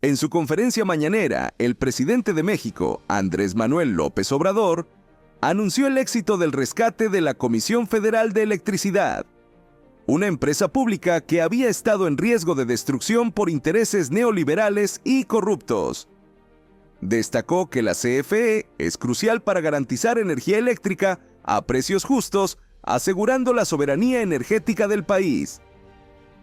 En su conferencia mañanera, el presidente de México, Andrés Manuel López Obrador, anunció el éxito del rescate de la Comisión Federal de Electricidad, una empresa pública que había estado en riesgo de destrucción por intereses neoliberales y corruptos. Destacó que la CFE es crucial para garantizar energía eléctrica a precios justos, asegurando la soberanía energética del país.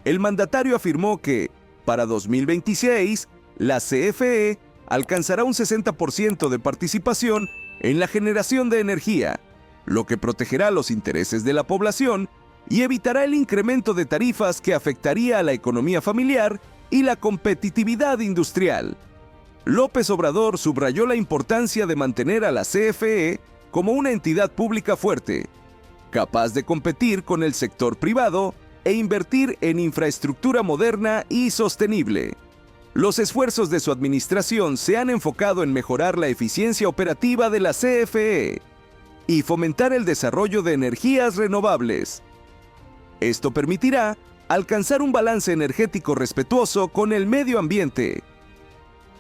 El mandatario afirmó que, para 2026, la CFE alcanzará un 60% de participación en la generación de energía, lo que protegerá los intereses de la población y evitará el incremento de tarifas que afectaría a la economía familiar y la competitividad industrial. López Obrador subrayó la importancia de mantener a la CFE como una entidad pública fuerte, capaz de competir con el sector privado e invertir en infraestructura moderna y sostenible. Los esfuerzos de su administración se han enfocado en mejorar la eficiencia operativa de la CFE y fomentar el desarrollo de energías renovables. Esto permitirá alcanzar un balance energético respetuoso con el medio ambiente.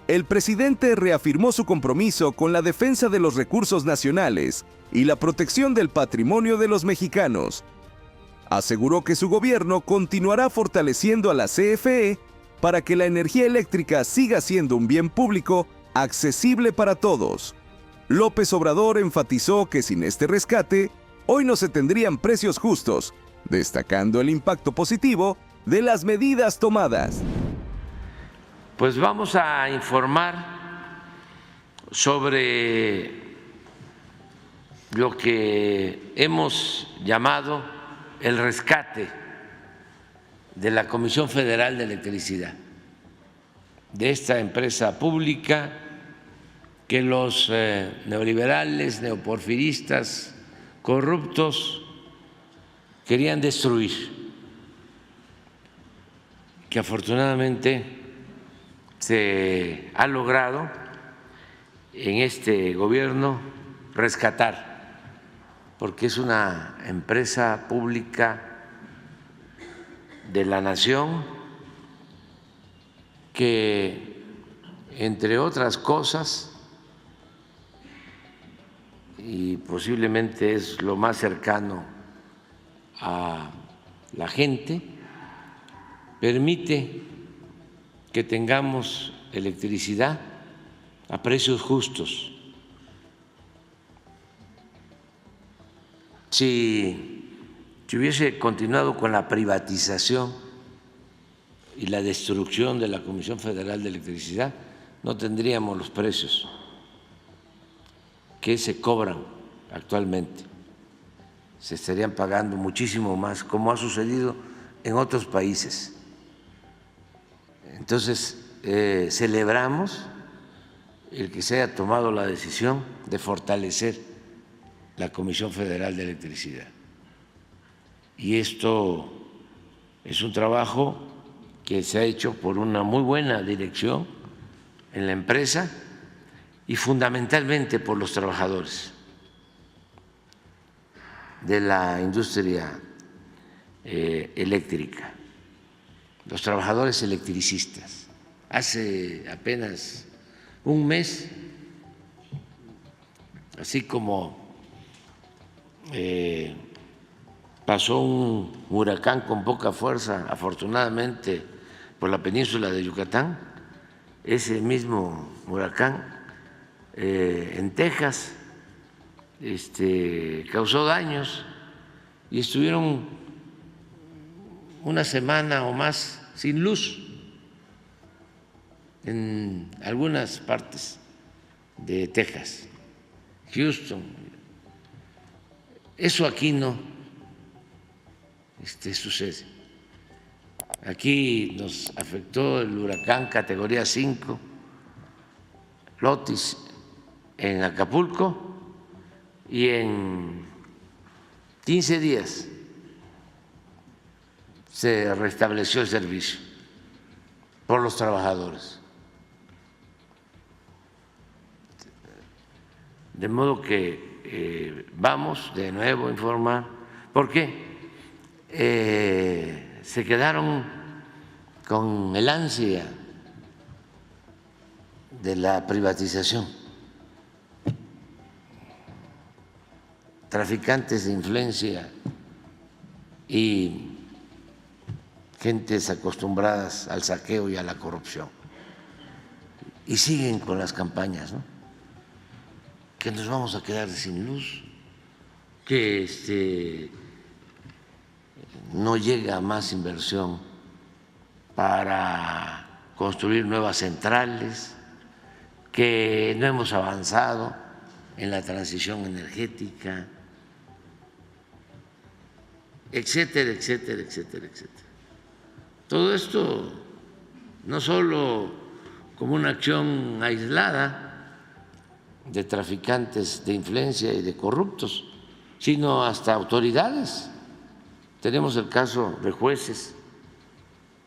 El presidente reafirmó su compromiso con la defensa de los recursos nacionales y la protección del patrimonio de los mexicanos. Aseguró que su gobierno continuará fortaleciendo a la CFE para que la energía eléctrica siga siendo un bien público accesible para todos. López Obrador enfatizó que sin este rescate, hoy no se tendrían precios justos, destacando el impacto positivo de las medidas tomadas. Pues vamos a informar sobre lo que hemos llamado el rescate de la Comisión Federal de Electricidad, de esta empresa pública que los neoliberales, neoporfiristas, corruptos querían destruir, que afortunadamente se ha logrado en este gobierno rescatar, porque es una empresa pública de la nación que, entre otras cosas, y posiblemente es lo más cercano a la gente, permite que tengamos electricidad a precios justos. Si hubiese continuado con la privatización y la destrucción de la Comisión Federal de Electricidad, no tendríamos los precios que se cobran actualmente. Se estarían pagando muchísimo más, como ha sucedido en otros países. Entonces, celebramos el que se haya tomado la decisión de fortalecer la Comisión Federal de Electricidad. Y esto es un trabajo que se ha hecho por una muy buena dirección en la empresa y fundamentalmente por los trabajadores de la industria eléctrica, los trabajadores electricistas. Hace apenas un mes, así como pasó un huracán con poca fuerza, afortunadamente, por la península de Yucatán, ese mismo huracán en Texas causó daños y estuvieron una semana o más sin luz en algunas partes de Texas, Houston. Eso aquí no sucede. Aquí nos afectó el huracán categoría 5, Otis, en Acapulco, y en 15 días se restableció el servicio por los trabajadores. De modo que vamos de nuevo a informar. ¿Por qué? Se quedaron con el ansia de la privatización. Traficantes de influencia y gentes acostumbradas al saqueo y a la corrupción. Y siguen con las campañas, ¿no? Que nos vamos a quedar sin luz, que no llega más inversión para construir nuevas centrales, que no hemos avanzado en la transición energética, etcétera, etcétera, etcétera, etcétera. Todo esto no solo como una acción aislada de traficantes de influencia y de corruptos, sino hasta autoridades. Tenemos el caso de jueces,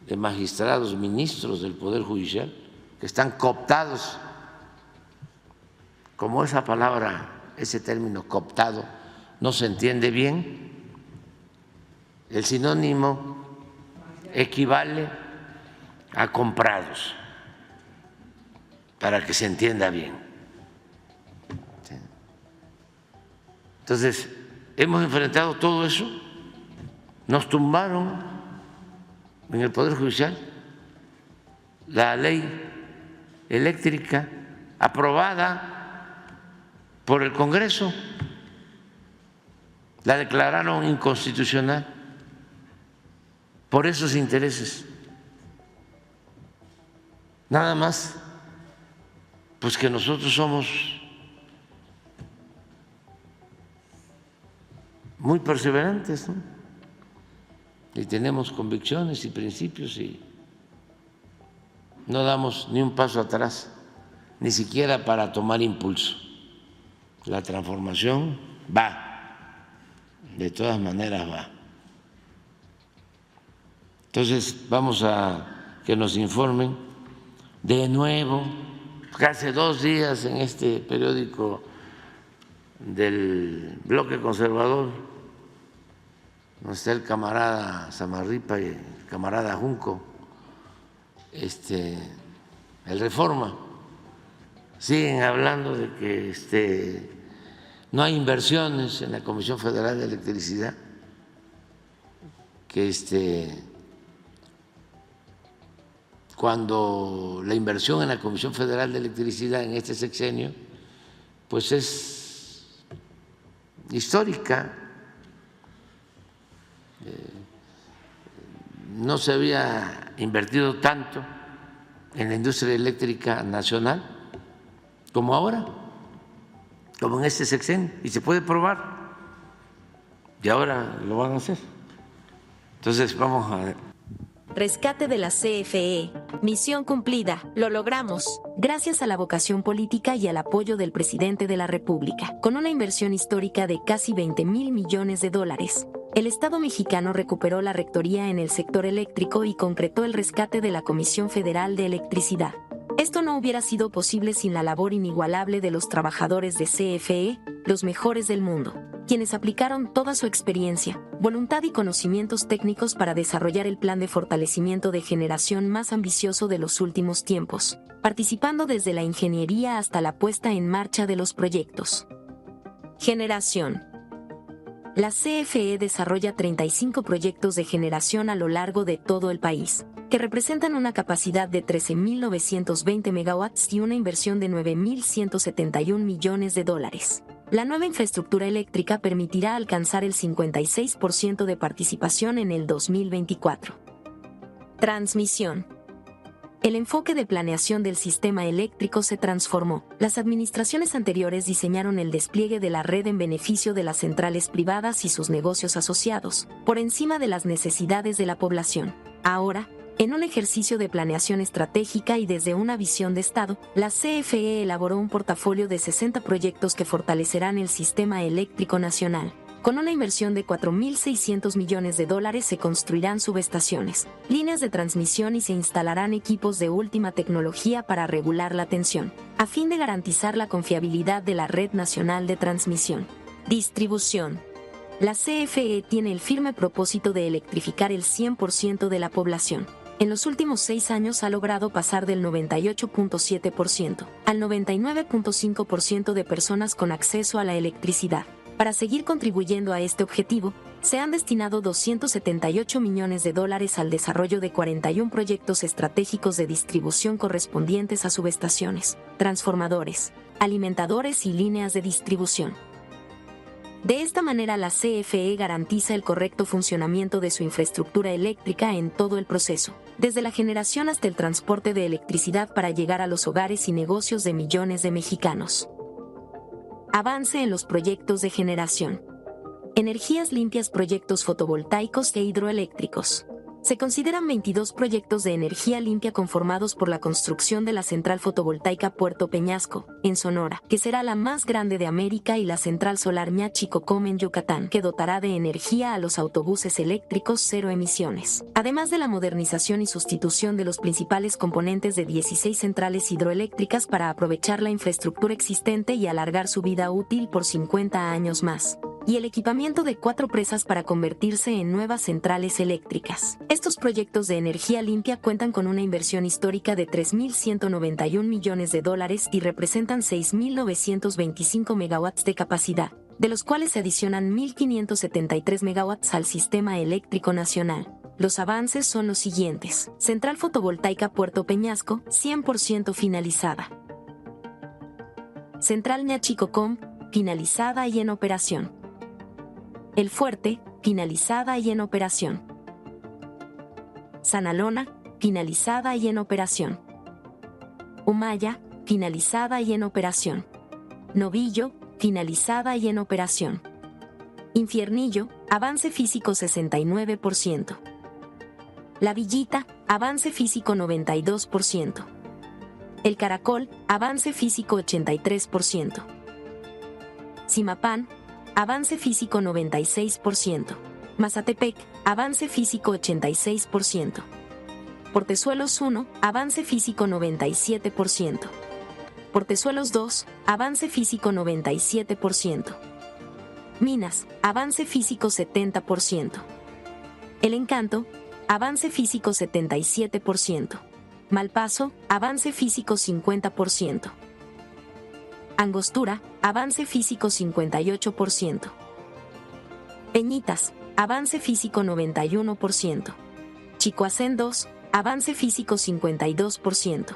de magistrados, ministros del Poder Judicial, que están cooptados. Como esa palabra, ese término cooptado, no se entiende bien, el sinónimo equivale a comprados, para que se entienda bien. Entonces, hemos enfrentado todo eso, nos tumbaron en el Poder Judicial la ley eléctrica aprobada por el Congreso, la declararon inconstitucional por esos intereses. Nada más, pues que nosotros somos muy perseverantes, ¿no? Y tenemos convicciones y principios y no damos ni un paso atrás, ni siquiera para tomar impulso. La transformación va, de todas maneras va. Entonces vamos a que nos informen de nuevo, porque hace 2 días en este periódico del Bloque Conservador, donde está el camarada Samarripa y el camarada Junco, el Reforma, siguen hablando de que no hay inversiones en la Comisión Federal de Electricidad, que cuando la inversión en la Comisión Federal de Electricidad en este sexenio pues es histórica. No se había invertido tanto en la industria eléctrica nacional como ahora, como en este sexenio, y se puede probar, y ahora lo van a hacer. Entonces vamos a ver. Rescate de la CFE. Misión cumplida. Lo logramos. Gracias a la vocación política y al apoyo del presidente de la República. Con una inversión histórica de casi 20,000 millones de dólares. El Estado mexicano recuperó la rectoría en el sector eléctrico y concretó el rescate de la Comisión Federal de Electricidad. Esto no hubiera sido posible sin la labor inigualable de los trabajadores de CFE, los mejores del mundo, quienes aplicaron toda su experiencia, voluntad y conocimientos técnicos para desarrollar el plan de fortalecimiento de generación más ambicioso de los últimos tiempos, participando desde la ingeniería hasta la puesta en marcha de los proyectos. Generación. La CFE desarrolla 35 proyectos de generación a lo largo de todo el país, que representan una capacidad de 13.920 megawatts y una inversión de 9.171 millones de dólares. La nueva infraestructura eléctrica permitirá alcanzar el 56% de participación en el 2024. Transmisión. El enfoque de planeación del sistema eléctrico se transformó. Las administraciones anteriores diseñaron el despliegue de la red en beneficio de las centrales privadas y sus negocios asociados, por encima de las necesidades de la población. Ahora, en un ejercicio de planeación estratégica y desde una visión de Estado, la CFE elaboró un portafolio de 60 proyectos que fortalecerán el sistema eléctrico nacional. Con una inversión de 4.600 millones de dólares se construirán subestaciones, líneas de transmisión y se instalarán equipos de última tecnología para regular la tensión, a fin de garantizar la confiabilidad de la red nacional de transmisión. Distribución. La CFE tiene el firme propósito de electrificar el 100% de la población. En los últimos 6 años ha logrado pasar del 98.7% al 99.5% de personas con acceso a la electricidad. Para seguir contribuyendo a este objetivo, se han destinado $278 millones al desarrollo de 41 proyectos estratégicos de distribución correspondientes a subestaciones, transformadores, alimentadores y líneas de distribución. De esta manera, la CFE garantiza el correcto funcionamiento de su infraestructura eléctrica en todo el proceso, desde la generación hasta el transporte de electricidad para llegar a los hogares y negocios de millones de mexicanos. Avance en los proyectos de generación. Energías limpias, proyectos fotovoltaicos e hidroeléctricos. Se consideran 22 proyectos de energía limpia conformados por la construcción de la central fotovoltaica Puerto Peñasco, en Sonora, que será la más grande de América, y la central solar Ñachicocom en Yucatán, que dotará de energía a los autobuses eléctricos cero emisiones. Además de la modernización y sustitución de los principales componentes de 16 centrales hidroeléctricas para aprovechar la infraestructura existente y alargar su vida útil por 50 años más. Y el equipamiento de 4 presas para convertirse en nuevas centrales eléctricas. Estos proyectos de energía limpia cuentan con una inversión histórica de $3.191 millones y representan 6.925 megawatts de capacidad, de los cuales se adicionan 1.573 megawatts al sistema eléctrico nacional. Los avances son los siguientes. Central fotovoltaica Puerto Peñasco, 100% finalizada. Central Ñachicocom, finalizada y en operación. El Fuerte, finalizada y en operación. Sanalona, finalizada y en operación. Humaya, finalizada y en operación. Novillo, finalizada y en operación. Infiernillo, avance físico 69%. La Villita, avance físico 92%. El Caracol, avance físico 83%. Zimapán, avance físico 96%. Mazatepec, avance físico 86%. Portezuelos 1, avance físico 97%. Portezuelos 2, avance físico 97%. Minas, avance físico 70%. El Encanto, avance físico 77%. Malpaso, avance físico 50%. Angostura, avance físico 58%. Peñitas, avance físico 91%. Chicoacén 2, avance físico 52%.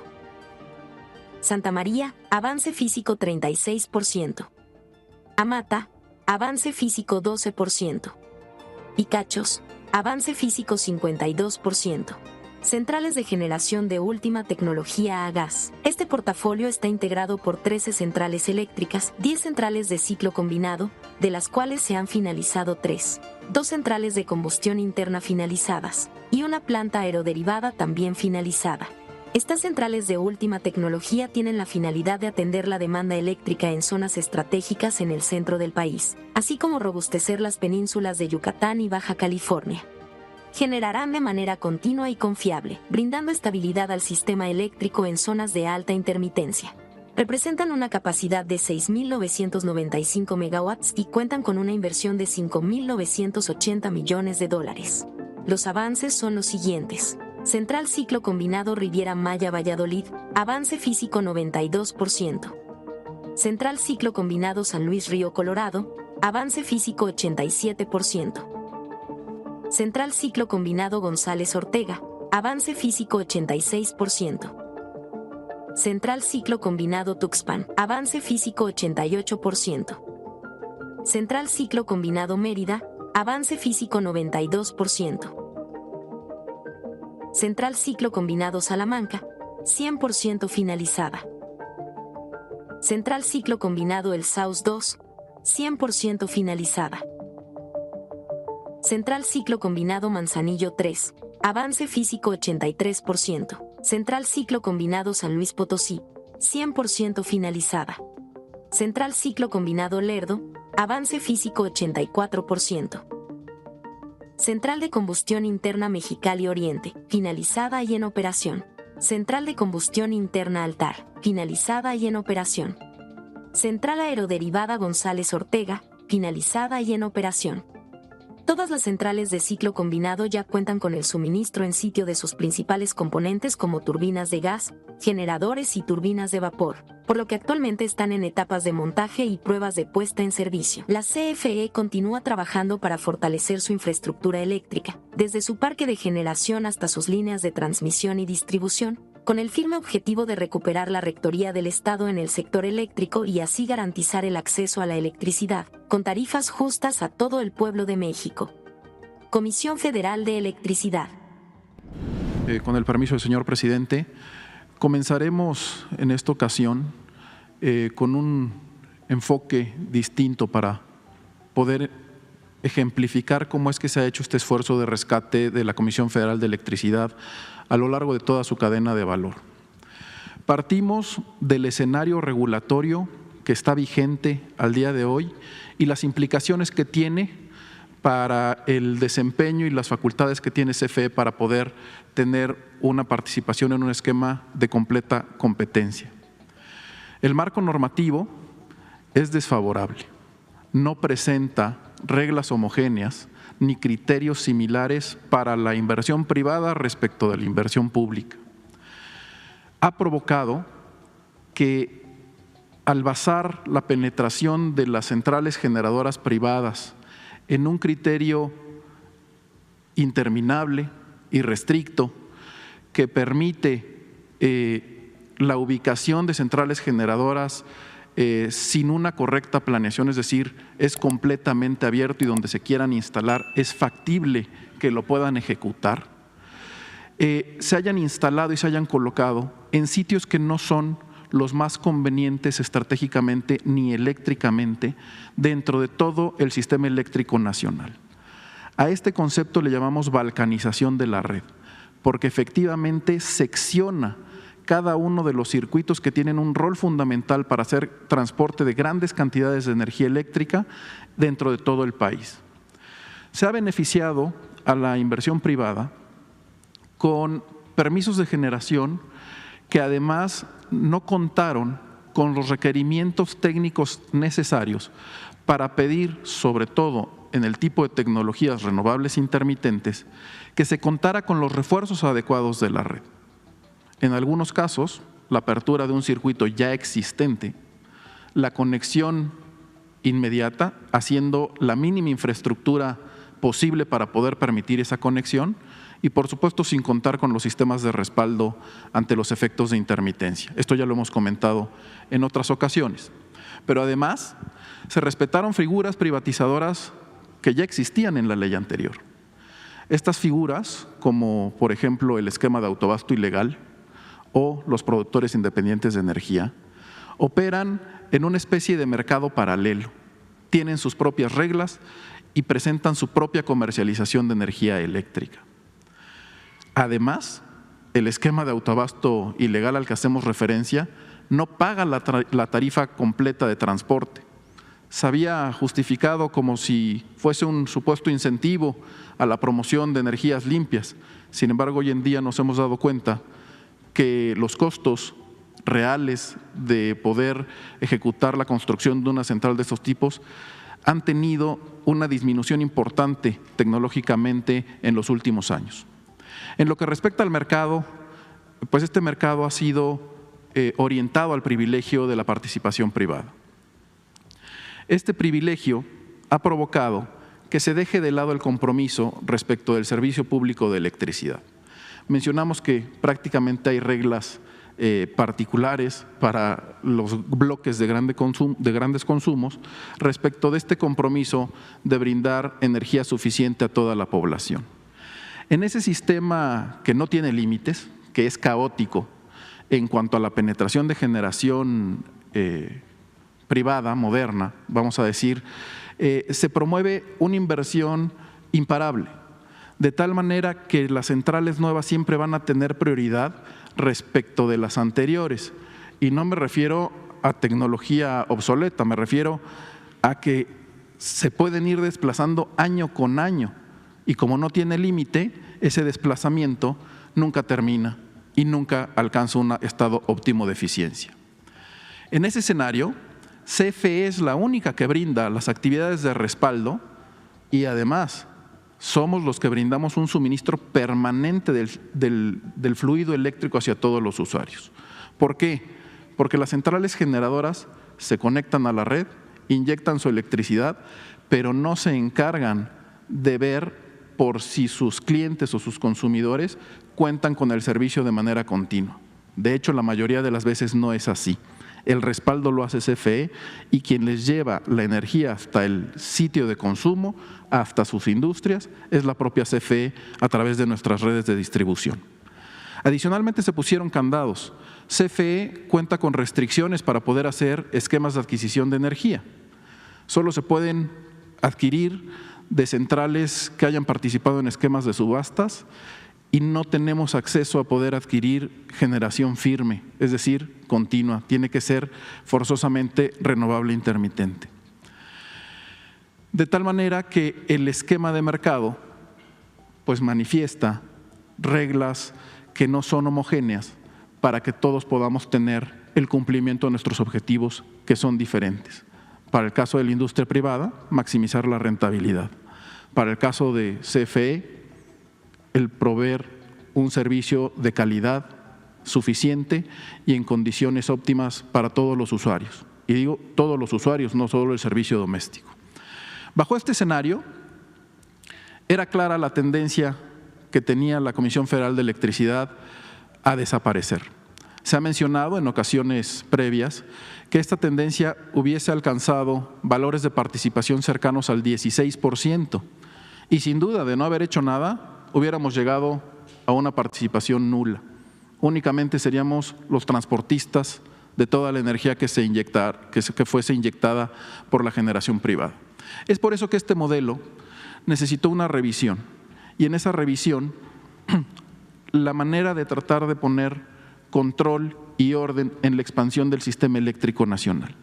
Santa María, avance físico 36%. Amata, avance físico 12%. Picachos, avance físico 52%. Centrales de generación de última tecnología a gas. Este portafolio está integrado por 13 centrales eléctricas, 10 centrales de ciclo combinado, de las cuales se han finalizado 3, 2 centrales de combustión interna finalizadas, y una planta aeroderivada también finalizada. Estas centrales de última tecnología tienen la finalidad de atender la demanda eléctrica en zonas estratégicas en el centro del país, así como robustecer las penínsulas de Yucatán y Baja California. Generarán de manera continua y confiable, brindando estabilidad al sistema eléctrico en zonas de alta intermitencia. Representan una capacidad de 6.995 megawatts y cuentan con una inversión de $5.980 millones. Los avances son los siguientes. Central Ciclo Combinado Riviera Maya Valladolid, avance físico 92%. Central Ciclo Combinado San Luis Río Colorado, avance físico 87%. Central Ciclo Combinado González Ortega, avance físico 86%. Central Ciclo Combinado Tuxpan, avance físico 88%. Central Ciclo Combinado Mérida, avance físico 92%. Central Ciclo Combinado Salamanca, 100% finalizada. Central Ciclo Combinado El Saus 2, 100% finalizada. Central Ciclo Combinado Manzanillo 3, avance físico 83%. Central Ciclo Combinado San Luis Potosí, 100% finalizada. Central Ciclo Combinado Lerdo, avance físico 84%. Central de Combustión Interna Mexicali Oriente, finalizada y en operación. Central de Combustión Interna Altar, finalizada y en operación. Central Aeroderivada González Ortega, finalizada y en operación. Todas las centrales de ciclo combinado ya cuentan con el suministro en sitio de sus principales componentes como turbinas de gas, generadores y turbinas de vapor, por lo que actualmente están en etapas de montaje y pruebas de puesta en servicio. La CFE continúa trabajando para fortalecer su infraestructura eléctrica, desde su parque de generación hasta sus líneas de transmisión y distribución, con el firme objetivo de recuperar la rectoría del Estado en el sector eléctrico y así garantizar el acceso a la electricidad, con tarifas justas a todo el pueblo de México. Comisión Federal de Electricidad. Con el permiso del señor presidente, comenzaremos en esta ocasión con un enfoque distinto para poder ejemplificar cómo es que se ha hecho este esfuerzo de rescate de la Comisión Federal de Electricidad a lo largo de toda su cadena de valor. Partimos del escenario regulatorio que está vigente al día de hoy y las implicaciones que tiene para el desempeño y las facultades que tiene CFE para poder tener una participación en un esquema de completa competencia. El marco normativo es desfavorable, no presenta reglas homogéneas ni criterios similares para la inversión privada respecto de la inversión pública. Ha provocado que al basar la penetración de las centrales generadoras privadas en un criterio interminable y restricto que permite la ubicación de centrales generadoras sin una correcta planeación, es decir, es completamente abierto y donde se quieran instalar es factible que lo puedan ejecutar, se hayan instalado y se hayan colocado en sitios que no son los más convenientes estratégicamente ni eléctricamente dentro de todo el sistema eléctrico nacional. A este concepto le llamamos balcanización de la red, porque efectivamente secciona cada uno de los circuitos que tienen un rol fundamental para hacer transporte de grandes cantidades de energía eléctrica dentro de todo el país. Se ha beneficiado a la inversión privada con permisos de generación que además no contaron con los requerimientos técnicos necesarios para pedir, sobre todo en el tipo de tecnologías renovables intermitentes, que se contara con los refuerzos adecuados de la red. En algunos casos, la apertura de un circuito ya existente, la conexión inmediata, haciendo la mínima infraestructura posible para poder permitir esa conexión y, por supuesto, sin contar con los sistemas de respaldo ante los efectos de intermitencia. Esto ya lo hemos comentado en otras ocasiones. Pero además, se respetaron figuras privatizadoras que ya existían en la ley anterior. Estas figuras, como por ejemplo el esquema de autoabasto ilegal o los productores independientes de energía, operan en una especie de mercado paralelo, tienen sus propias reglas y presentan su propia comercialización de energía eléctrica. Además, el esquema de autoabasto ilegal al que hacemos referencia no paga la tarifa completa de transporte. Se había justificado como si fuese un supuesto incentivo a la promoción de energías limpias. Sin embargo, hoy en día nos hemos dado cuenta que los costos reales de poder ejecutar la construcción de una central de estos tipos han tenido una disminución importante tecnológicamente en los últimos años. En lo que respecta al mercado, pues este mercado ha sido orientado al privilegio de la participación privada. Este privilegio ha provocado que se deje de lado el compromiso respecto del servicio público de electricidad. Mencionamos que prácticamente hay reglas particulares para los bloques de grandes consumos respecto de este compromiso de brindar energía suficiente a toda la población. En ese sistema que no tiene límites, que es caótico en cuanto a la penetración de generación privada, moderna, vamos a decir, se promueve una inversión imparable, de tal manera que las centrales nuevas siempre van a tener prioridad respecto de las anteriores. Y no me refiero a tecnología obsoleta, me refiero a que se pueden ir desplazando año con año y como no tiene límite, ese desplazamiento nunca termina y nunca alcanza un estado óptimo de eficiencia. En ese escenario, CFE es la única que brinda las actividades de respaldo y además somos los que brindamos un suministro permanente del fluido eléctrico hacia todos los usuarios. ¿Por qué? Porque las centrales generadoras se conectan a la red, inyectan su electricidad, pero no se encargan de ver por si sus clientes o sus consumidores cuentan con el servicio de manera continua. De hecho, la mayoría de las veces no es así. El respaldo lo hace CFE y quien les lleva la energía hasta el sitio de consumo, hasta sus industrias, es la propia CFE a través de nuestras redes de distribución. Adicionalmente se pusieron candados. CFE cuenta con restricciones para poder hacer esquemas de adquisición de energía. Solo se pueden adquirir de centrales que hayan participado en esquemas de subastas y no tenemos acceso a poder adquirir generación firme, es decir, continua. Tiene que ser forzosamente renovable intermitente. De tal manera que el esquema de mercado pues manifiesta reglas que no son homogéneas para que todos podamos tener el cumplimiento de nuestros objetivos que son diferentes. Para el caso de la industria privada, maximizar la rentabilidad. Para el caso de CFE, el proveer un servicio de calidad suficiente y en condiciones óptimas para todos los usuarios. Y digo todos los usuarios, no solo el servicio doméstico. Bajo este escenario, era clara la tendencia que tenía la Comisión Federal de Electricidad a desaparecer. Se ha mencionado en ocasiones previas que esta tendencia hubiese alcanzado valores de participación cercanos al 16% y sin duda de no haber hecho nada hubiéramos llegado a una participación nula. Únicamente seríamos los transportistas de toda la energía que fuese inyectada por la generación privada. Es por eso que este modelo necesitó una revisión y en esa revisión la manera de tratar de poner control y orden en la expansión del sistema eléctrico nacional.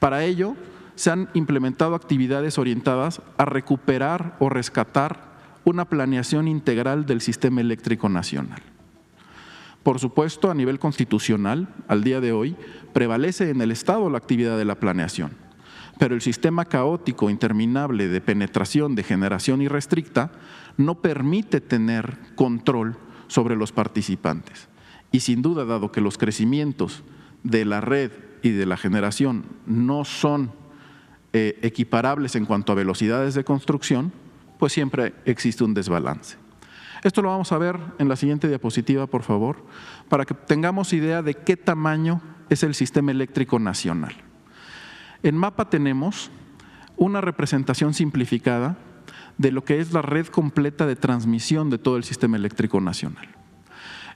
Para ello, se han implementado actividades orientadas a recuperar o rescatar una planeación integral del sistema eléctrico nacional. Por supuesto, a nivel constitucional, al día de hoy, prevalece en el Estado la actividad de la planeación, pero el sistema caótico interminable de penetración, de generación irrestricta no permite tener control sobre los participantes. Y sin duda, dado que los crecimientos de la red y de la generación no son equiparables en cuanto a velocidades de construcción, pues siempre existe un desbalance. Esto lo vamos a ver en la siguiente diapositiva, por favor, para que tengamos idea de qué tamaño es el sistema eléctrico nacional. En mapa tenemos una representación simplificada de lo que es la red completa de transmisión de todo el sistema eléctrico nacional.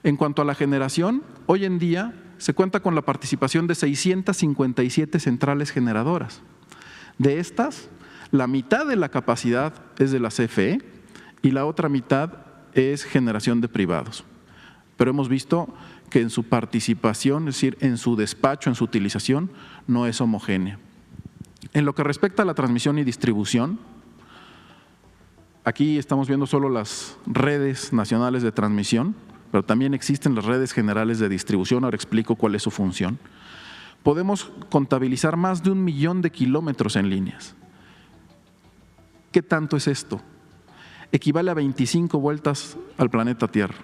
En cuanto a la generación, hoy en día se cuenta con la participación de 657 centrales generadoras. De estas, la mitad de la capacidad es de la CFE y la otra mitad es generación de privados. Pero hemos visto que en su participación, es decir, en su despacho, en su utilización, no es homogénea. En lo que respecta a la transmisión y distribución, aquí estamos viendo solo las redes nacionales de transmisión, pero también existen las redes generales de distribución, ahora explico cuál es su función. Podemos contabilizar más de 1 millón de kilómetros en líneas. ¿Qué tanto es esto? Equivale a 25 vueltas al planeta Tierra.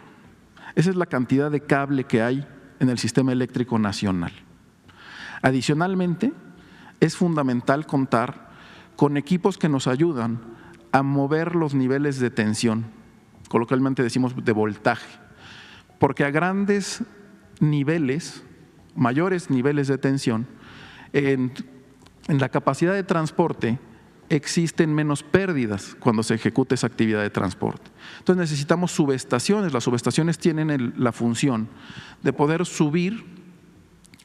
Esa es la cantidad de cable que hay en el sistema eléctrico nacional. Adicionalmente, es fundamental contar con equipos que nos ayudan a mover los niveles de tensión, coloquialmente decimos de voltaje, porque a grandes niveles, mayores niveles de tensión, en la capacidad de transporte existen menos pérdidas cuando se ejecuta esa actividad de transporte. Entonces necesitamos subestaciones. Las subestaciones tienen la función de poder subir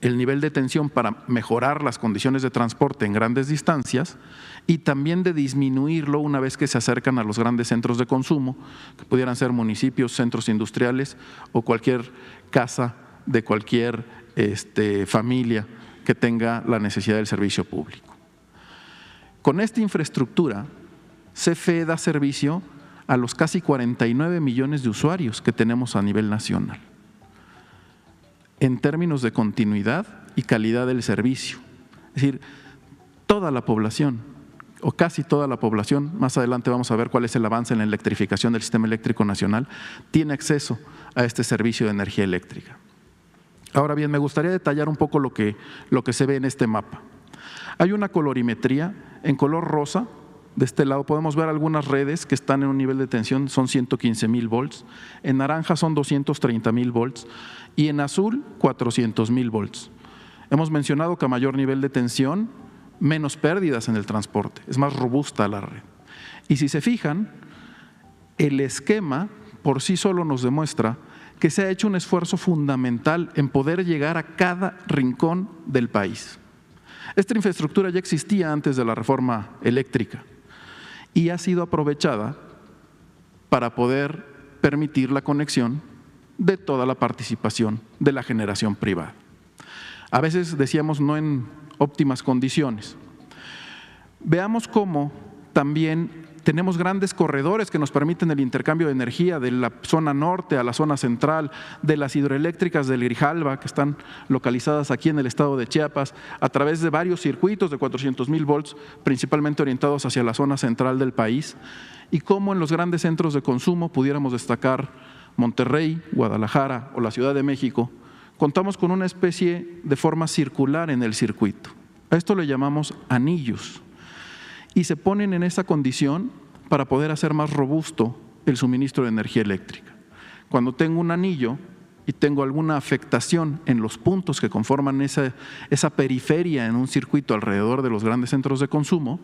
el nivel de tensión para mejorar las condiciones de transporte en grandes distancias y también de disminuirlo una vez que se acercan a los grandes centros de consumo, que pudieran ser municipios, centros industriales o cualquier casa de cualquier familia que tenga la necesidad del servicio público. Con esta infraestructura, CFE da servicio a los casi 49 millones de usuarios que tenemos a nivel nacional, en términos de continuidad y calidad del servicio. Es decir, toda la población o casi toda la población, más adelante vamos a ver cuál es el avance en la electrificación del sistema eléctrico nacional, tiene acceso a este servicio de energía eléctrica. Ahora bien, me gustaría detallar un poco lo que se ve en este mapa. Hay una colorimetría en color rosa. De este lado podemos ver algunas redes que están en un nivel de tensión, son 115,000 volts, en naranja son 230,000 volts y en azul 400,000 volts. Hemos mencionado que a mayor nivel de tensión, menos pérdidas en el transporte, es más robusta la red. Y si se fijan, el esquema por sí solo nos demuestra que se ha hecho un esfuerzo fundamental en poder llegar a cada rincón del país. Esta infraestructura ya existía antes de la reforma eléctrica y ha sido aprovechada para poder permitir la conexión de toda la participación de la generación privada. A veces decíamos no en óptimas condiciones. Veamos cómo también tenemos grandes corredores que nos permiten el intercambio de energía de la zona norte a la zona central, de las hidroeléctricas del Grijalva, que están localizadas aquí en el estado de Chiapas, a través de varios circuitos de 400,000 volts, principalmente orientados hacia la zona central del país, y cómo en los grandes centros de consumo, pudiéramos destacar Monterrey, Guadalajara o la Ciudad de México, contamos con una especie de forma circular en el circuito. A esto le llamamos anillos y se ponen en esa condición para poder hacer más robusto el suministro de energía eléctrica. Cuando tengo un anillo y tengo alguna afectación en los puntos que conforman esa periferia en un circuito alrededor de los grandes centros de consumo,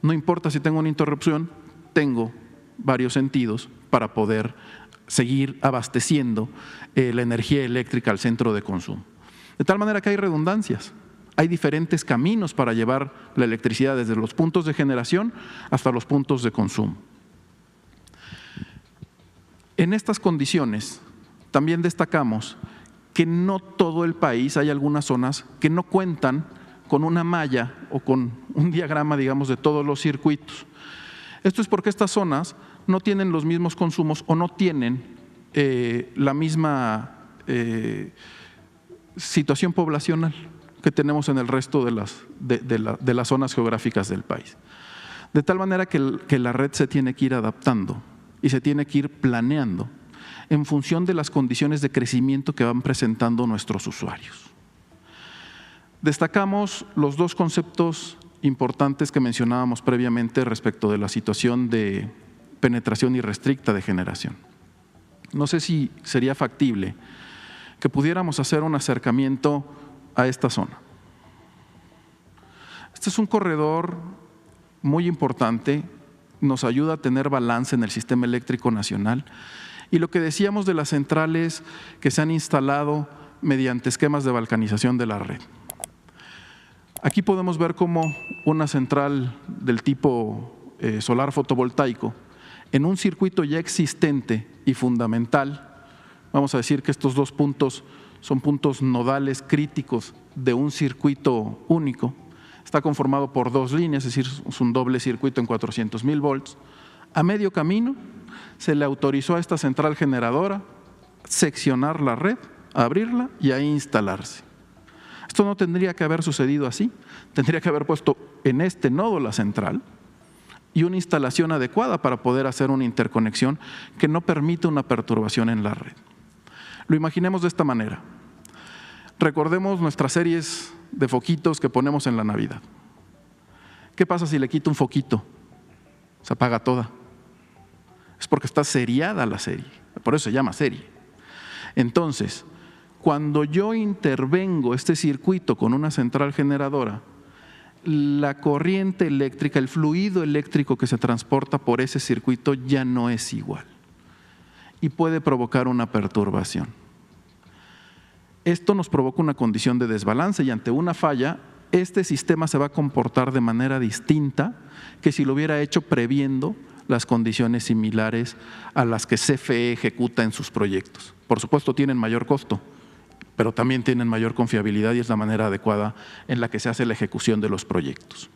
no importa si tengo una interrupción, tengo varios sentidos para poder seguir abasteciendo la energía eléctrica al centro de consumo. De tal manera que hay redundancias, hay diferentes caminos para llevar la electricidad desde los puntos de generación hasta los puntos de consumo. En estas condiciones también destacamos que no todo el país, hay algunas zonas que no cuentan con una malla o con un diagrama, digamos, de todos los circuitos. Esto es porque estas zonas no tienen los mismos consumos o no tienen la misma situación poblacional que tenemos en el resto de las zonas geográficas del país. De tal manera que la red se tiene que ir adaptando y se tiene que ir planeando en función de las condiciones de crecimiento que van presentando nuestros usuarios. Destacamos los dos conceptos importantes que mencionábamos previamente respecto de la situación de penetración irrestricta de generación. No sé si sería factible que pudiéramos hacer un acercamiento a esta zona. Este es un corredor muy importante, nos ayuda a tener balance en el sistema eléctrico nacional y lo que decíamos de las centrales que se han instalado mediante esquemas de balcanización de la red. Aquí podemos ver cómo una central del tipo solar fotovoltaico en un circuito ya existente y fundamental, vamos a decir que estos dos puntos son puntos nodales críticos de un circuito único, está conformado por dos líneas, es decir, es un doble circuito en 400,000 volts. A medio camino se le autorizó a esta central generadora seccionar la red, abrirla y ahí instalarse. Esto no tendría que haber sucedido así, tendría que haber puesto en este nodo la central y una instalación adecuada para poder hacer una interconexión que no permita una perturbación en la red. Lo imaginemos de esta manera. Recordemos nuestras series de foquitos que ponemos en la Navidad. ¿Qué pasa si le quito un foquito? Se apaga toda. Es porque está seriada la serie, por eso se llama serie. Entonces, cuando yo intervengo este circuito con una central generadora, la corriente eléctrica, el fluido eléctrico que se transporta por ese circuito ya no es igual y puede provocar una perturbación. Esto nos provoca una condición de desbalance y ante una falla, este sistema se va a comportar de manera distinta que si lo hubiera hecho previendo las condiciones similares a las que CFE ejecuta en sus proyectos. Por supuesto tienen mayor costo, pero también tienen mayor confiabilidad y es la manera adecuada en la que se hace la ejecución de los proyectos.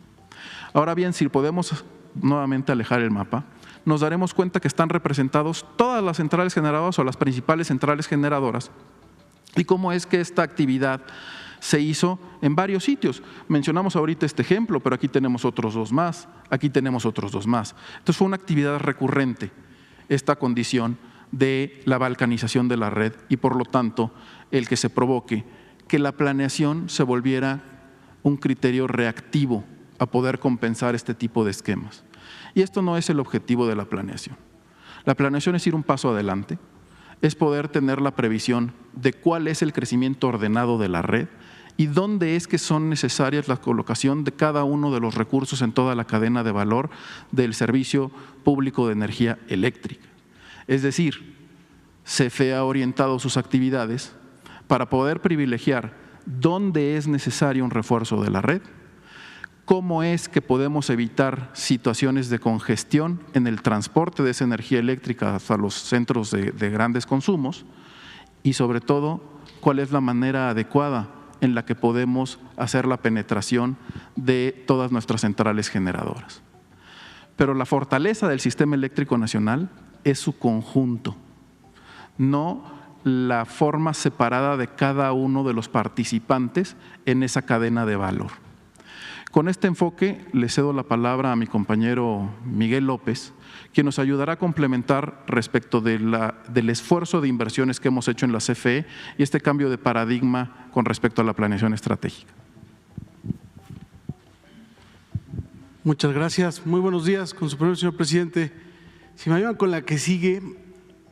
Ahora bien, si podemos nuevamente alejar el mapa, nos daremos cuenta que están representados todas las centrales generadoras o las principales centrales generadoras y cómo es que esta actividad se hizo en varios sitios. Mencionamos ahorita este ejemplo, pero aquí tenemos otros 2 más, aquí tenemos otros 2 más. Entonces fue una actividad recurrente esta condición de la balcanización de la red y por lo tanto el que se provoque que la planeación se volviera un criterio reactivo a poder compensar este tipo de esquemas. Y esto no es el objetivo de la planeación. La planeación es ir un paso adelante, es poder tener la previsión de cuál es el crecimiento ordenado de la red y dónde es que son necesarias la colocación de cada uno de los recursos en toda la cadena de valor del servicio público de energía eléctrica. Es decir, CFE ha orientado sus actividades para poder privilegiar dónde es necesario un refuerzo de la red, cómo es que podemos evitar situaciones de congestión en el transporte de esa energía eléctrica hasta los centros de grandes consumos y sobre todo cuál es la manera adecuada en la que podemos hacer la penetración de todas nuestras centrales generadoras. Pero la fortaleza del sistema eléctrico nacional es su conjunto, no la forma separada de cada uno de los participantes en esa cadena de valor. Con este enfoque le cedo la palabra a mi compañero Miguel López, quien nos ayudará a complementar respecto del esfuerzo de inversiones que hemos hecho en la CFE y este cambio de paradigma con respecto a la planeación estratégica. Muchas gracias. Muy buenos días. Con su permiso, señor presidente. Si me ayudan con la que sigue.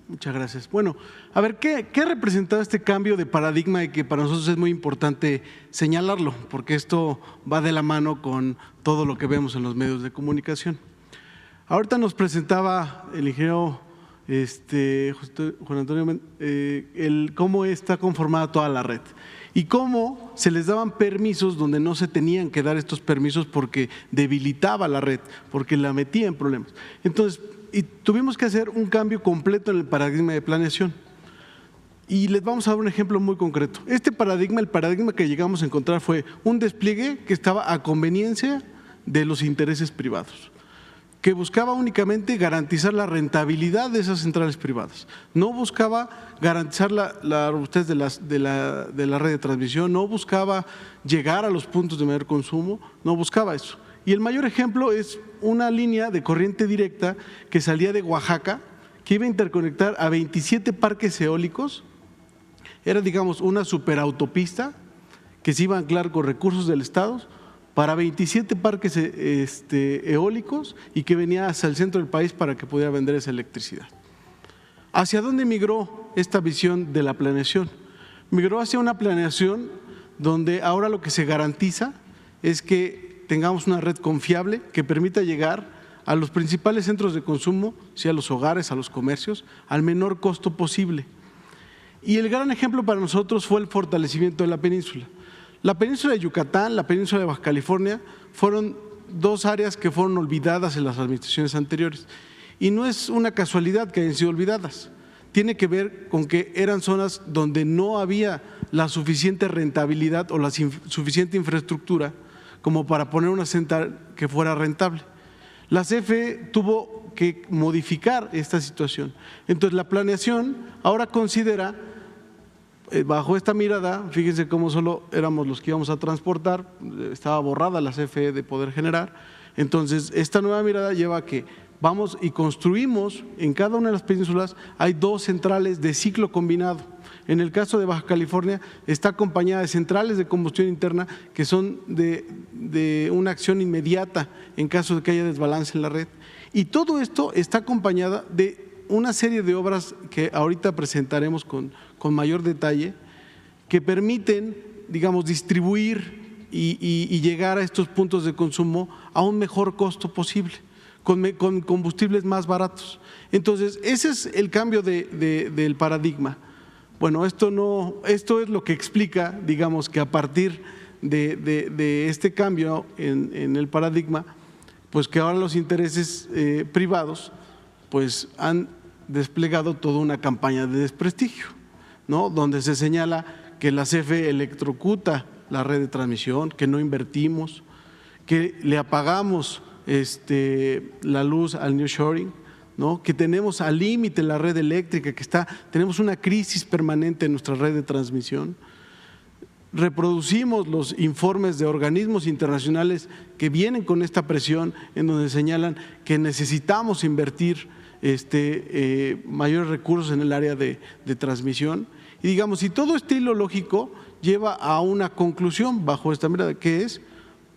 Muchas gracias. Bueno, a ver, ¿qué ha representado este cambio de paradigma y que para nosotros es muy importante señalarlo? Porque esto va de la mano con todo lo que vemos en los medios de comunicación. Ahorita nos presentaba el ingeniero Juan Antonio cómo está conformada toda la red y cómo se les daban permisos donde no se tenían que dar estos permisos porque debilitaba la red, porque la metía en problemas. Entonces, y tuvimos que hacer un cambio completo en el paradigma de planeación. Y les vamos a dar un ejemplo muy concreto. Este paradigma, el paradigma que llegamos a encontrar fue un despliegue que estaba a conveniencia de los intereses privados, que buscaba únicamente garantizar la rentabilidad de esas centrales privadas. No buscaba garantizar la robustez de la red de transmisión, no buscaba llegar a los puntos de mayor consumo, no buscaba eso. Y el mayor ejemplo es una línea de corriente directa que salía de Oaxaca, que iba a interconectar a 27 parques eólicos. Era, digamos, una superautopista que se iba a anclar con recursos del Estado para 27 parques eólicos y que venía hacia el centro del país para que pudiera vender esa electricidad. ¿Hacia dónde migró esta visión de la planeación? Migró hacia una planeación donde ahora lo que se garantiza es que tengamos una red confiable que permita llegar a los principales centros de consumo, sea a los hogares, a los comercios, al menor costo posible. Y el gran ejemplo para nosotros fue el fortalecimiento de la península. La península de Yucatán, la península de Baja California, fueron 2 áreas que fueron olvidadas en las administraciones anteriores. Y no es una casualidad que hayan sido olvidadas. Tiene que ver con que eran zonas donde no había la suficiente rentabilidad o la suficiente infraestructura como para poner una central que fuera rentable. La CFE tuvo que modificar esta situación. Entonces la planeación ahora considera, bajo esta mirada, fíjense cómo solo éramos los que íbamos a transportar, estaba borrada la CFE de poder generar. Entonces esta nueva mirada lleva a que vamos y construimos en cada una de las penínsulas, hay 2 centrales de ciclo combinado. En el caso de Baja California está acompañada de centrales de combustión interna que son de una acción inmediata en caso de que haya desbalance en la red. Y todo esto está acompañada de una serie de obras que ahorita presentaremos con mayor detalle, que permiten, digamos, distribuir y llegar a estos puntos de consumo a un mejor costo posible, con combustibles más baratos. Entonces, ese es el cambio del paradigma. Bueno, esto es lo que explica, digamos, que a partir de este cambio en el paradigma, pues que ahora los intereses privados pues han desplegado toda una campaña de desprestigio, ¿no? Donde se señala que la CFE electrocuta la red de transmisión, que no invertimos, que le apagamos la luz al nearshoring, ¿no? Que tenemos al límite la red eléctrica, tenemos una crisis permanente en nuestra red de transmisión. reproducimos los informes de organismos internacionales que vienen con esta presión, en donde señalan que necesitamos invertir mayores recursos en el área de transmisión. Y digamos, si todo este hilo lógico lleva a una conclusión bajo esta mirada, que es,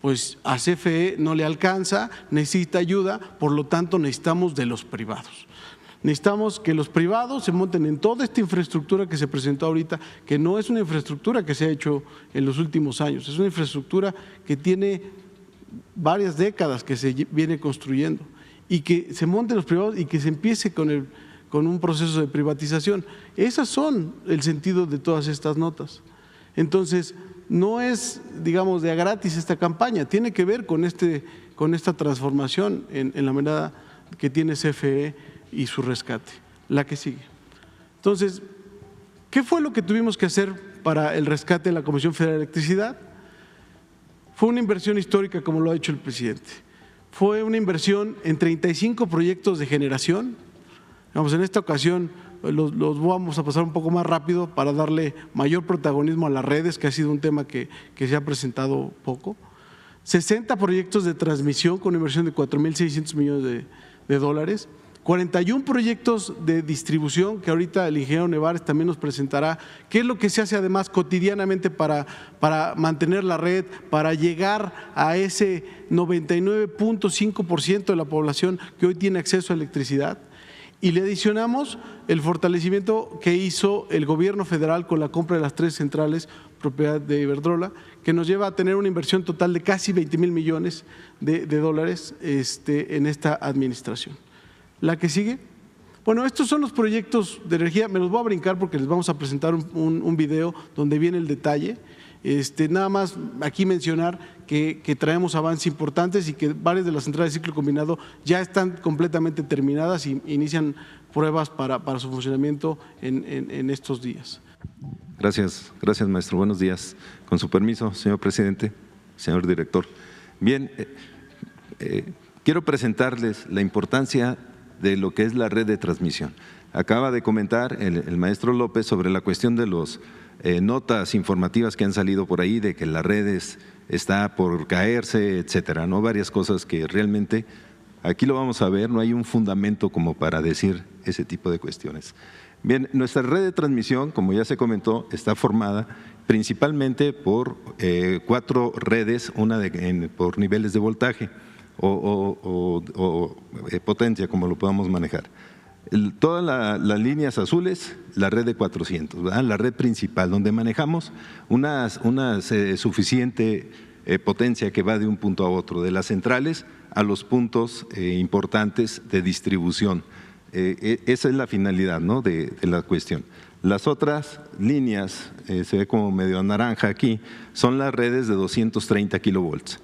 pues a CFE no le alcanza, necesita ayuda, por lo tanto necesitamos de los privados. Necesitamos que los privados se monten en toda esta infraestructura que se presentó ahorita, que no es una infraestructura que se ha hecho en los últimos años, es una infraestructura que tiene varias décadas que se viene construyendo, y que se monten los privados y que se empiece con un proceso de privatización. Esas son el sentido de todas estas notas. Entonces, no es, digamos, de a gratis esta campaña, tiene que ver con esta transformación en la mirada que tiene CFE y su rescate. La que sigue. Entonces, ¿qué fue lo que tuvimos que hacer para el rescate de la Comisión Federal de Electricidad? Fue una inversión histórica, como lo ha dicho el presidente. Fue una inversión en 35 proyectos de generación. Vamos, en esta ocasión los vamos a pasar un poco más rápido para darle mayor protagonismo a las redes, que ha sido un tema que se ha presentado poco. 60 proyectos de transmisión con inversión de 4.600 millones de dólares. 41 proyectos de distribución, que ahorita el ingeniero Nevares también nos presentará, qué es lo que se hace además cotidianamente para mantener la red, para llegar a ese 99.5% de la población que hoy tiene acceso a electricidad. Y le adicionamos el fortalecimiento que hizo el gobierno federal con la compra de las 3 centrales propiedad de Iberdrola, que nos lleva a tener una inversión total de casi 20.000 millones de dólares en esta administración. La que sigue. Bueno, estos son los proyectos de energía, me los voy a brincar porque les vamos a presentar un video donde viene el detalle. Nada más aquí mencionar que traemos avances importantes y que varias de las centrales de ciclo combinado ya están completamente terminadas y inician pruebas para su funcionamiento en estos días. Gracias, maestro. Buenos días. Con su permiso, señor presidente, señor director. Bien, quiero presentarles la importancia de lo que es la red de transmisión. Acaba de comentar el maestro López sobre la cuestión de las notas informativas que han salido por ahí de que la red está por caerse, etcétera, ¿no? Varias cosas que realmente aquí lo vamos a ver, no hay un fundamento como para decir ese tipo de cuestiones. Bien, nuestra red de transmisión, como ya se comentó, está formada principalmente por 4 redes, una por niveles de voltaje o potencia, como lo podamos manejar. Todas las líneas azules, la red de 400, ¿verdad? La red principal, donde manejamos una suficiente potencia que va de un punto a otro, de las centrales a los puntos importantes de distribución. Esa es la finalidad, ¿no?, de la cuestión. Las otras líneas, se ve como medio naranja aquí, son las redes de 230 kilovolts.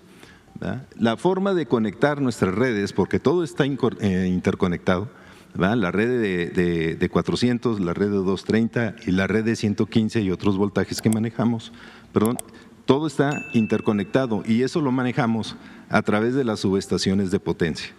¿verdad? La forma de conectar nuestras redes, porque todo está interconectado, ¿verdad? La red de 400, la red de 230 y la red de 115 y otros voltajes que manejamos, perdón, todo está interconectado y eso lo manejamos a través de las subestaciones de potencia.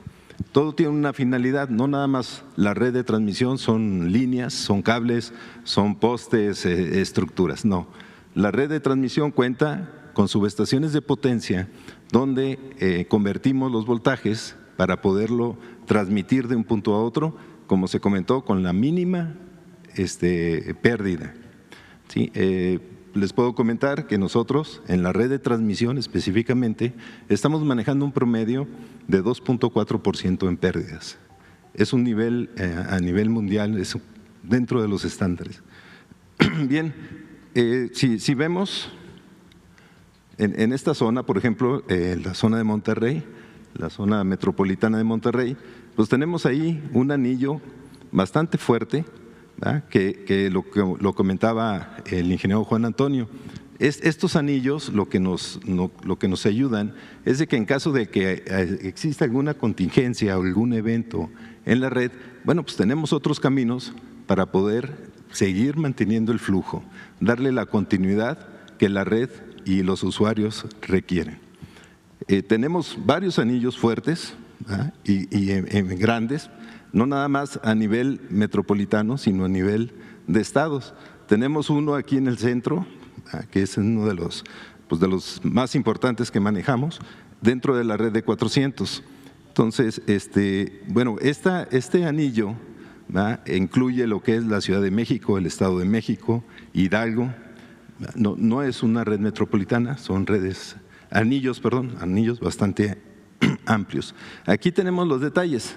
Todo tiene una finalidad, no nada más la red de transmisión son líneas, son cables, son postes, estructuras, no. La red de transmisión cuenta con subestaciones de potencia donde convertimos los voltajes para poderlo transmitir de un punto a otro, como se comentó, con la mínima pérdida. ¿Sí? Les puedo comentar que nosotros en la red de transmisión específicamente estamos manejando un promedio de 2.4% en pérdidas. Es un nivel a nivel mundial, es dentro de los estándares. Bien, si vemos en esta zona, por ejemplo, la zona de Monterrey, la zona metropolitana de Monterrey, pues tenemos ahí un anillo bastante fuerte, que lo comentaba el ingeniero Juan Antonio. Estos anillos lo que nos ayudan es de que en caso de que exista alguna contingencia o algún evento en la red, bueno, pues tenemos otros caminos para poder seguir manteniendo el flujo, darle la continuidad que la red y los usuarios requieren. Tenemos varios anillos fuertes y grandes, no nada más a nivel metropolitano, sino a nivel de estados. Tenemos uno aquí en el centro, que es uno de los más importantes que manejamos dentro de la red de 400. Entonces, bueno, este anillo incluye lo que es la Ciudad de México, el Estado de México, Hidalgo. No es una red metropolitana, son anillos bastante amplios. Aquí tenemos los detalles,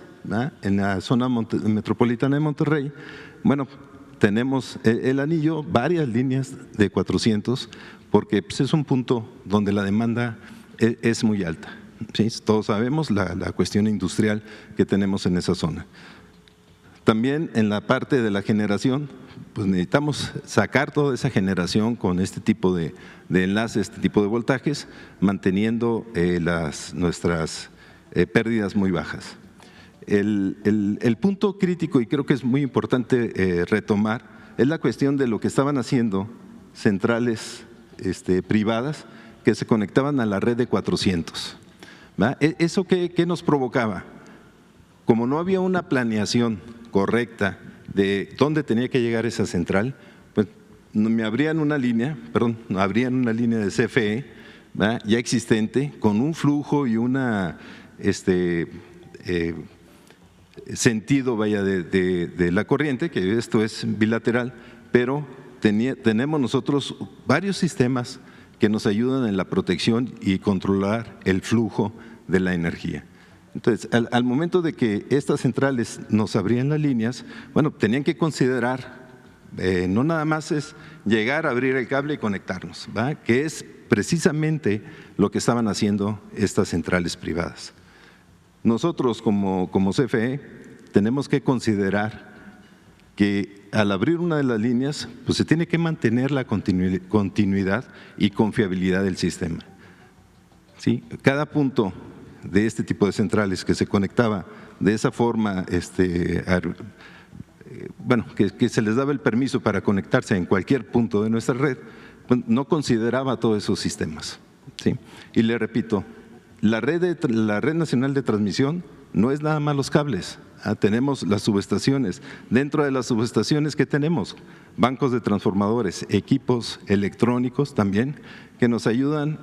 en la zona metropolitana de Monterrey. Bueno, tenemos el anillo, varias líneas de 400, porque pues, es un punto donde la demanda es muy alta. ¿Sí? Todos sabemos la cuestión industrial que tenemos en esa zona. También en la parte de la generación, pues necesitamos sacar toda esa generación con este tipo de enlaces, este tipo de voltajes, manteniendo nuestras pérdidas muy bajas. El punto crítico, y creo que es muy importante retomar, es la cuestión de lo que estaban haciendo centrales privadas que se conectaban a la red de 400. ¿Eso qué nos provocaba? Como no había una planeación correcta de dónde tenía que llegar esa central, pues me abrían una línea de CFE ya existente, con un flujo y una sentido de la corriente, que esto es bilateral, pero tenemos nosotros varios sistemas que nos ayudan en la protección y controlar el flujo de la energía. Entonces, al momento de que estas centrales nos abrían las líneas, bueno, tenían que considerar, no nada más es llegar, abrir el cable y conectarnos, que es precisamente lo que estaban haciendo estas centrales privadas. Nosotros como CFE tenemos que considerar que al abrir una de las líneas, pues se tiene que mantener la continuidad y confiabilidad del sistema. ¿Sí? Cada punto de este tipo de centrales que se conectaba de esa forma, bueno, que se les daba el permiso para conectarse en cualquier punto de nuestra red, pues no consideraba todos esos sistemas. ¿Sí? Y le repito, la red nacional de transmisión no es nada más los cables. Tenemos las subestaciones. Dentro de las subestaciones, ¿qué tenemos? Bancos de transformadores, equipos electrónicos también, que nos ayudan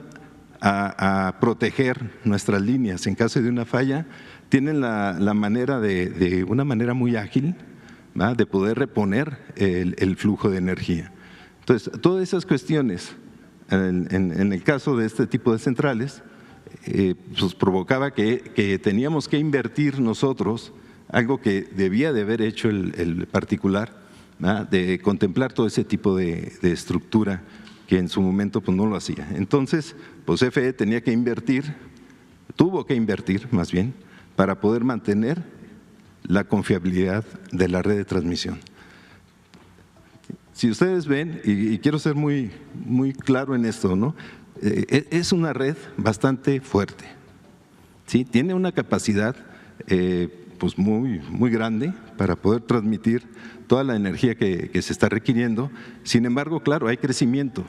a proteger nuestras líneas. En caso de una falla, tienen la manera de una manera muy ágil de poder reponer el flujo de energía. Entonces, todas esas cuestiones, en el caso de este tipo de centrales, pues provocaba que teníamos que invertir nosotros, algo que debía de haber hecho el particular, de contemplar todo ese tipo de estructura que en su momento pues no lo hacía. Entonces, pues CFE tenía que invertir, tuvo que invertir más bien, para poder mantener la confiabilidad de la red de transmisión. Si ustedes ven, y quiero ser muy claro en esto, ¿no? Es una red bastante fuerte, ¿sí? Tiene una capacidad pues muy grande para poder transmitir toda la energía que se está requiriendo. Sin embargo, claro, hay crecimiento,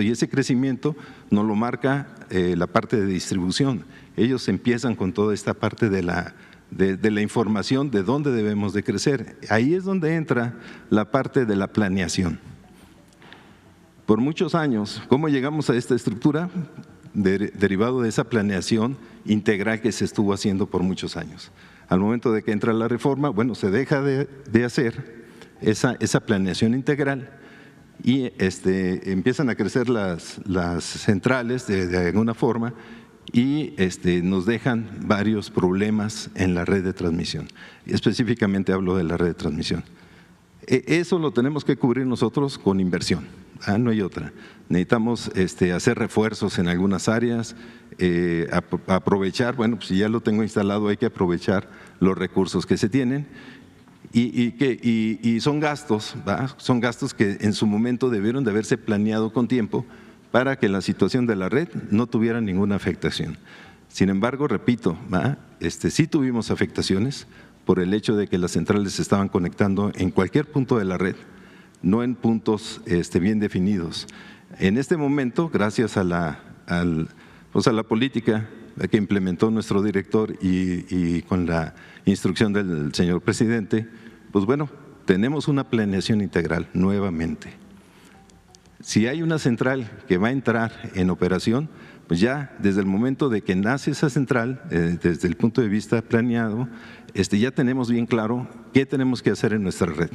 y ese crecimiento nos lo marca la parte de distribución. Ellos empiezan con toda esta parte de la información de dónde debemos de crecer. Ahí es donde entra la parte de la planeación. Por muchos años, ¿cómo llegamos a esta estructura? Derivado de esa planeación integral que se estuvo haciendo por muchos años. Al momento de que entra la reforma, bueno, se deja de hacer esa planeación integral y empiezan a crecer las centrales de alguna forma y nos dejan varios problemas en la red de transmisión. Y específicamente hablo de la red de transmisión. Eso lo tenemos que cubrir nosotros con inversión, no hay otra. Necesitamos hacer refuerzos en algunas áreas, aprovechar, bueno, pues si ya lo tengo instalado hay que aprovechar los recursos que se tienen y son gastos, son gastos que en su momento debieron de haberse planeado con tiempo para que la situación de la red no tuviera ninguna afectación. Sin embargo, repito, sí tuvimos afectaciones por el hecho de que las centrales se estaban conectando en cualquier punto de la red, no en puntos bien definidos. En este momento, gracias a la política que implementó nuestro director y con la instrucción del señor presidente, pues bueno, tenemos una planeación integral nuevamente. Si hay una central que va a entrar en operación, pues ya desde el momento de que nace esa central, desde el punto de vista planeado, ya tenemos bien claro qué tenemos que hacer en nuestra red.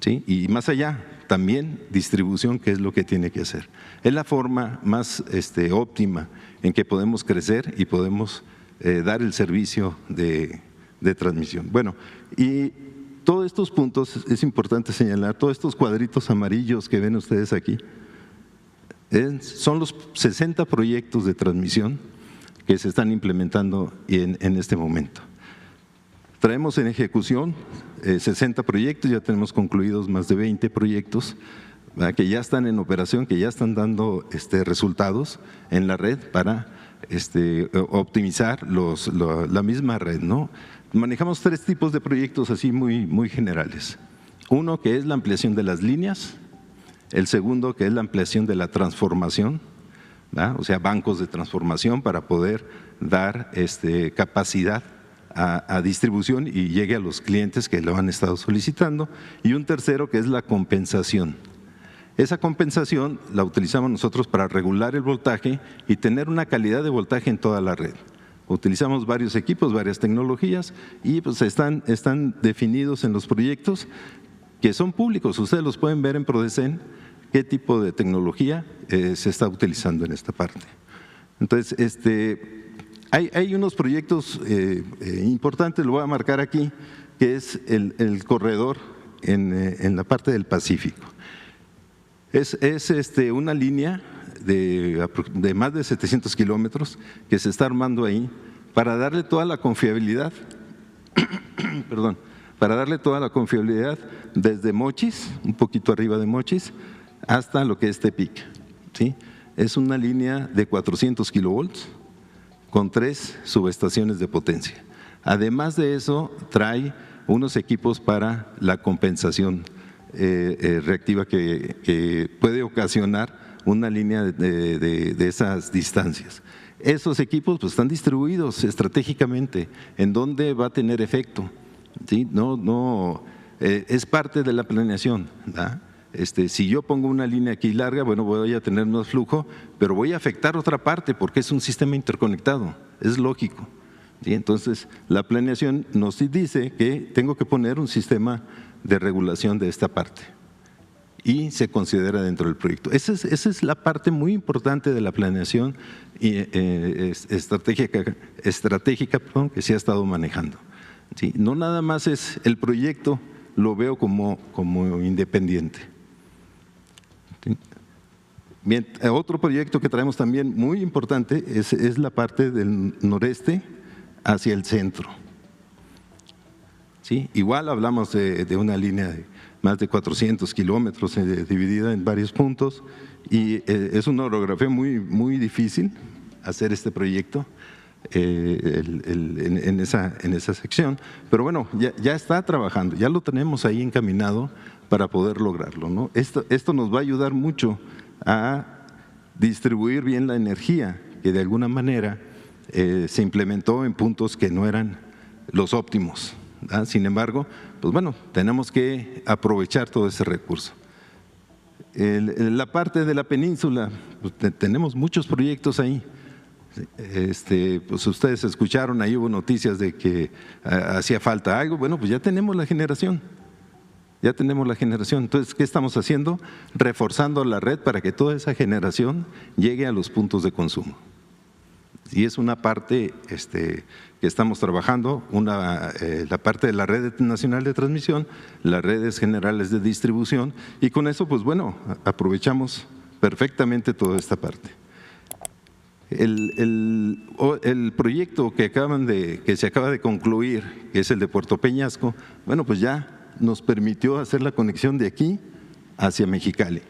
¿Sí? Y más allá, también distribución, que es lo que tiene que hacer. Es la forma más óptima en que podemos crecer y podemos dar el servicio de transmisión. Bueno, y todos estos puntos, es importante señalar, todos estos cuadritos amarillos que ven ustedes aquí, son los 60 proyectos de transmisión que se están implementando en este momento. Traemos en ejecución 60 proyectos, ya tenemos concluidos más de 20 proyectos, ¿verdad?, que ya están en operación, que ya están dando resultados en la red para optimizar la misma red, ¿no? Manejamos 3 tipos de proyectos así muy generales. Uno que es la ampliación de las líneas, el segundo que es la ampliación de la transformación, ¿verdad?, o sea, bancos de transformación para poder dar capacidad a distribución y llegue a los clientes que lo han estado solicitando, y un tercero que es la compensación. Esa compensación la utilizamos nosotros para regular el voltaje y tener una calidad de voltaje en toda la red. Utilizamos varios equipos, varias tecnologías y pues están definidos en los proyectos que son públicos. Ustedes los pueden ver en Prodecen qué tipo de tecnología se está utilizando en esta parte. Entonces, hay unos proyectos importantes, lo voy a marcar aquí, que es el corredor en la parte del Pacífico. Es una línea de más de 700 kilómetros que se está armando ahí para darle toda la confiabilidad, perdón, para darle toda la confiabilidad desde Mochis, un poquito arriba de Mochis, hasta lo que es Tepic, ¿sí? Es una línea de 400 kilovolts con 3 subestaciones de potencia. Además de eso, trae unos equipos para la compensación reactiva que puede ocasionar una línea de esas distancias. Esos equipos pues, están distribuidos estratégicamente en dónde va a tener efecto, ¿sí? Es parte de la planeación, ¿verdad? Si yo pongo una línea aquí larga, bueno, voy a tener más flujo, pero voy a afectar otra parte porque es un sistema interconectado, es lógico, ¿sí? Entonces, la planeación nos dice que tengo que poner un sistema de regulación de esta parte y se considera dentro del proyecto. Esa es la parte muy importante de la planeación estratégica que se ha estado manejando, ¿sí? No nada más es el proyecto, lo veo como independiente. ¿Sí? Bien, otro proyecto que traemos también muy importante es la parte del noreste hacia el centro. ¿Sí? Igual hablamos de una línea de más de 400 kilómetros dividida en varios puntos y es una orografía muy difícil hacer este proyecto en esa sección, pero bueno, ya está trabajando, ya lo tenemos ahí encaminado para poder lograrlo, ¿no? Esto nos va a ayudar mucho a distribuir bien la energía que de alguna manera se implementó en puntos que no eran los óptimos. Sin embargo, pues bueno, tenemos que aprovechar todo ese recurso. La parte de la península, pues tenemos muchos proyectos ahí. Pues ustedes escucharon, ahí hubo noticias de que hacía falta algo. Bueno, pues ya tenemos la generación. Entonces, ¿qué estamos haciendo? Reforzando la red para que toda esa generación llegue a los puntos de consumo. Y es una parte que estamos trabajando, la parte de la red nacional de transmisión, las redes generales de distribución, y con eso, pues bueno, aprovechamos perfectamente toda esta parte. El proyecto que se acaba de concluir, que es el de Puerto Peñasco, bueno, pues ya nos permitió hacer la conexión de aquí hacia Mexicali.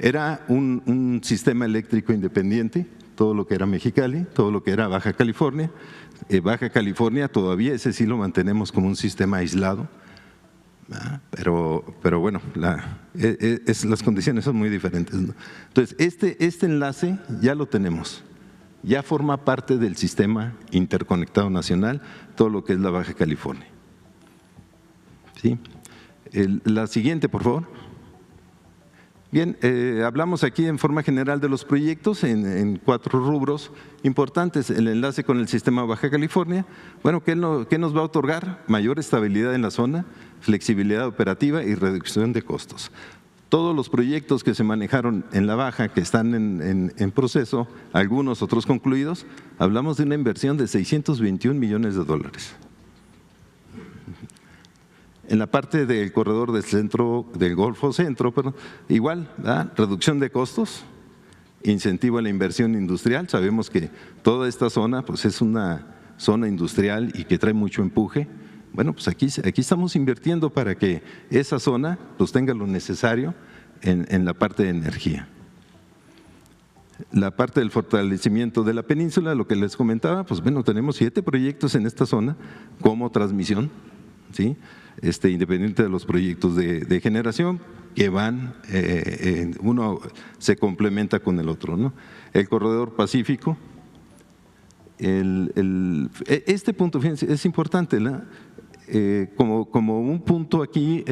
Era un sistema eléctrico independiente, todo lo que era Mexicali, todo lo que era Baja California. Baja California todavía ese sí lo mantenemos como un sistema aislado, pero bueno, las condiciones son muy diferentes, ¿no? Entonces, este enlace ya lo tenemos, ya forma parte del sistema interconectado nacional, todo lo que es la Baja California. ¿Sí? La siguiente, por favor. Bien, hablamos aquí en forma general de los proyectos en 4 rubros importantes. El enlace con el sistema Baja California. Bueno, ¿qué nos va a otorgar? Mayor estabilidad en la zona, flexibilidad operativa y reducción de costos. Todos los proyectos que se manejaron en la Baja, que están en proceso, algunos otros concluidos, hablamos de una inversión de $621 millones. En la parte del corredor del centro, del Golfo Centro, igual, ¿verdad? Reducción de costos, incentivo a la inversión industrial. Sabemos que toda esta zona pues es una zona industrial y que trae mucho empuje. Bueno, pues aquí estamos invirtiendo para que esa zona pues tenga lo necesario en la parte de energía. La parte del fortalecimiento de la península, lo que les comentaba, pues bueno, tenemos 7 proyectos en esta zona como transmisión, ¿sí? Independiente de los proyectos de generación que van, uno se complementa con el otro, ¿no? El corredor pacífico, este punto, fíjense, es importante, ¿no? Como un punto aquí,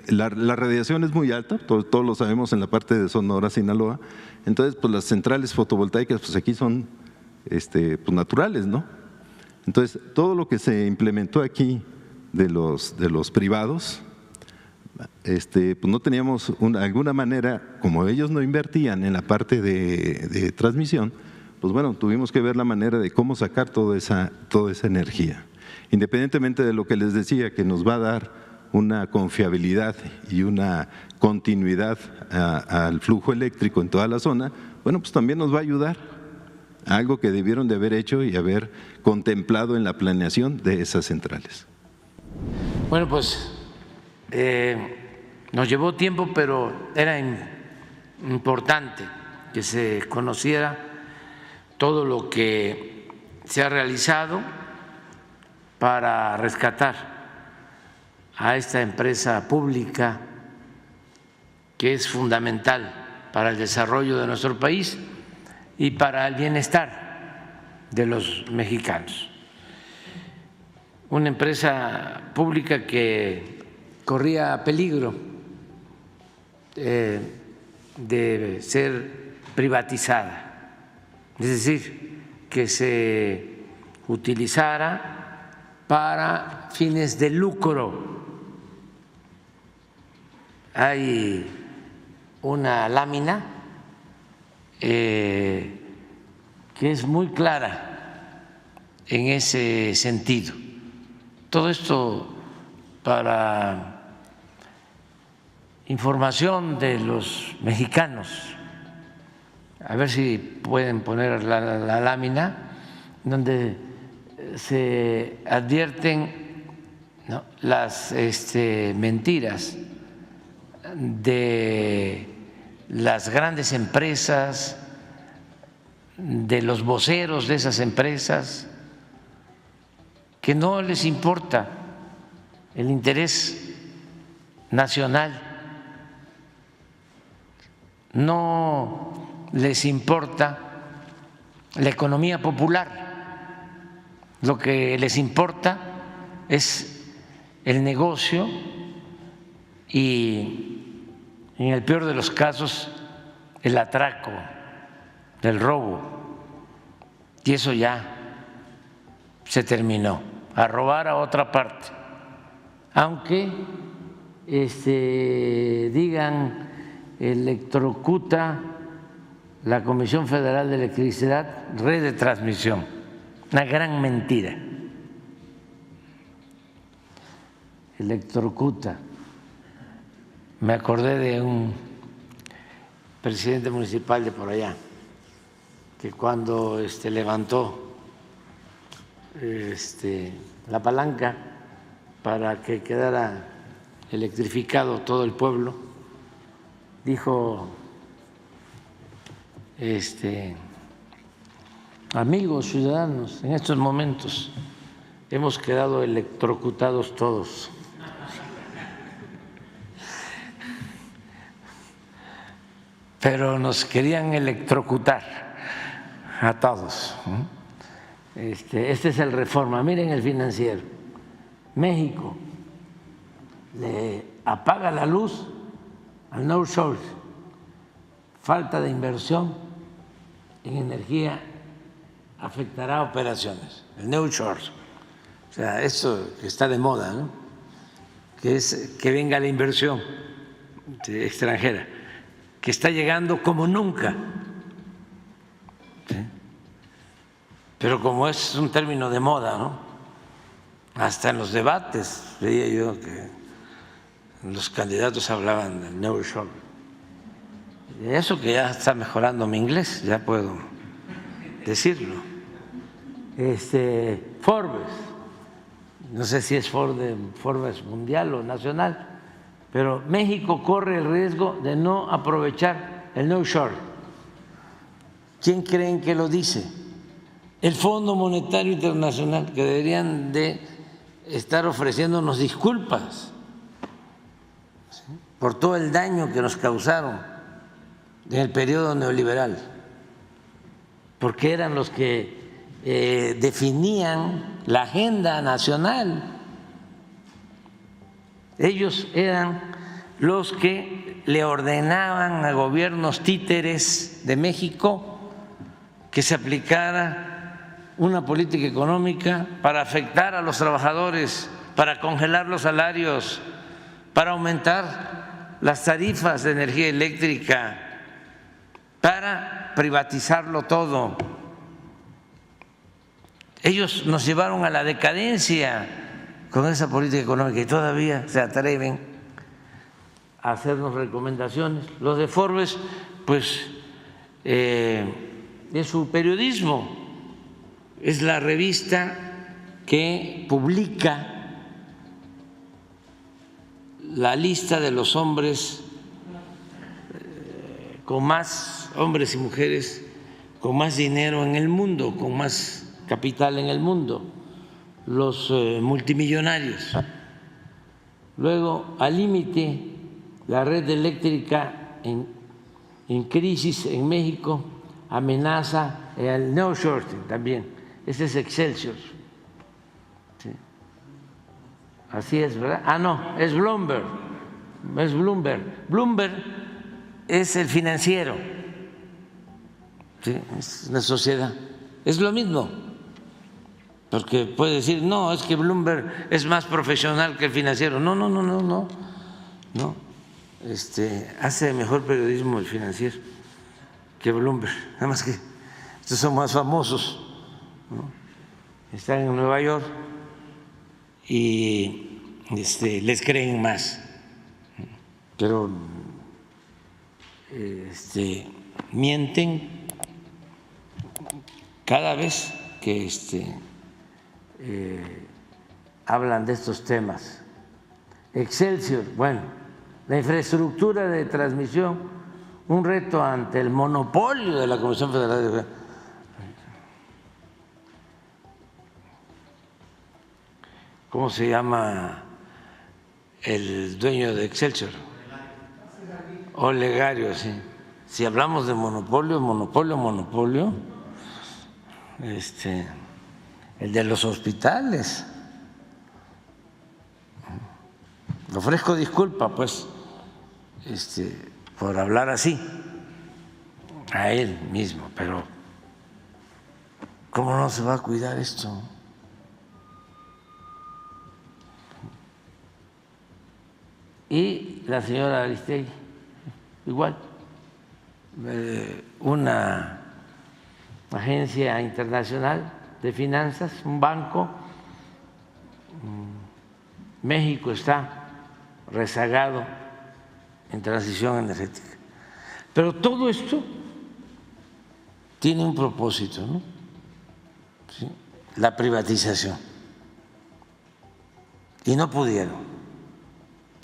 la radiación es muy alta, todos lo sabemos en la parte de Sonora, Sinaloa, entonces pues las centrales fotovoltaicas pues aquí son pues naturales, ¿no? Entonces todo lo que se implementó aquí de los privados, pues no teníamos alguna manera, como ellos no invertían en la parte de transmisión, pues bueno, tuvimos que ver la manera de cómo sacar toda esa energía. Independientemente de lo que les decía, que nos va a dar una confiabilidad y una continuidad al flujo eléctrico en toda la zona, bueno, pues también nos va a ayudar a algo que debieron de haber hecho y haber contemplado en la planeación de esas centrales. Bueno, pues nos llevó tiempo, pero era importante que se conociera todo lo que se ha realizado para rescatar a esta empresa pública que es fundamental para el desarrollo de nuestro país y para el bienestar de los mexicanos. Una empresa pública que corría peligro de ser privatizada, es decir, que se utilizara para fines de lucro. Hay una lámina que es muy clara en ese sentido. Todo esto para información de los mexicanos. A ver si pueden poner la lámina donde se advierten, ¿no?, las mentiras de las grandes empresas, de los voceros de esas empresas, que no les importa el interés nacional, no les importa la economía popular, lo que les importa es el negocio y, en el peor de los casos, el atraco, el robo, y eso ya se terminó. A robar a otra parte, aunque digan electrocuta la Comisión Federal de Electricidad, red de transmisión, una gran mentira. Electrocuta. Me acordé de un presidente municipal de por allá que cuando levantó la palanca para que quedara electrificado todo el pueblo, dijo, amigos ciudadanos, en estos momentos hemos quedado electrocutados todos. Pero nos querían electrocutar a todos. Este es el Reforma. Miren el Financiero. México le apaga la luz al no source falta de inversión en energía afectará operaciones, el nearshoring. O sea, esto que está de moda, ¿no? Que es que venga la inversión extranjera, que está llegando como nunca. ¿Sí? Pero como es un término de moda, ¿no? Hasta en los debates veía yo que los candidatos hablaban del nearshoring. Eso que ya está mejorando mi inglés, ya puedo decirlo. Forbes, no sé si es Forbes mundial o nacional, pero México corre el riesgo de no aprovechar el nearshoring. ¿Quién creen que lo dice? El Fondo Monetario Internacional, que deberían de estar ofreciéndonos disculpas por todo el daño que nos causaron en el periodo neoliberal, porque eran los que definían la agenda nacional. Ellos eran los que le ordenaban a gobiernos títeres de México que se aplicara una política económica para afectar a los trabajadores, para congelar los salarios, para aumentar las tarifas de energía eléctrica, para privatizarlo todo. Ellos nos llevaron a la decadencia con esa política económica y todavía se atreven a hacernos recomendaciones. Los de Forbes, pues, es su periodismo, es la revista que publica la lista de los hombres con más, hombres y mujeres con más dinero en el mundo, con más capital en el mundo, los multimillonarios. Luego, al límite, la red eléctrica en crisis en México amenaza el nearshoring también. Ese es Excelsior. ¿Sí? Así es, ¿verdad? Ah, no, es Bloomberg. Es Bloomberg. Bloomberg es el financiero. ¿Sí? Es una sociedad. Es lo mismo. Porque puede decir, no, es que Bloomberg es más profesional que el financiero. No. Hace mejor periodismo el financiero que Bloomberg. Nada más que estos son más famosos, ¿no? Están en Nueva York y les creen más. Pero mienten cada vez que hablan de estos temas. Excelsior, bueno, la infraestructura de transmisión, un reto ante el monopolio de la Comisión Federal de... ¿Cómo se llama el dueño de Excelsior? Olegario, sí. Si hablamos de monopolio, el de los hospitales. Le ofrezco disculpa, pues, por hablar así a él mismo, pero ¿cómo no se va a cuidar esto? Y la señora Aristegui, igual, una agencia internacional de finanzas, un banco. México está rezagado en transición energética. Pero todo esto tiene un propósito, ¿no? ¿Sí? La privatización. Y no pudieron,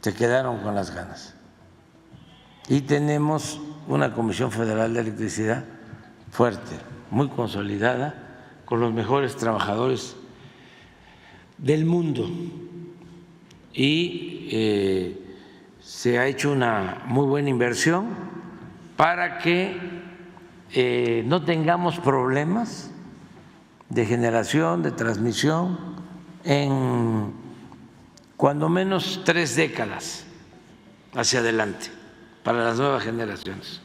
se quedaron con las ganas. Y tenemos una Comisión Federal de Electricidad fuerte, muy consolidada, con los mejores trabajadores del mundo. Y se ha hecho una muy buena inversión para que no tengamos problemas de generación, de transmisión en cuando menos 3 décadas hacia adelante para las nuevas generaciones.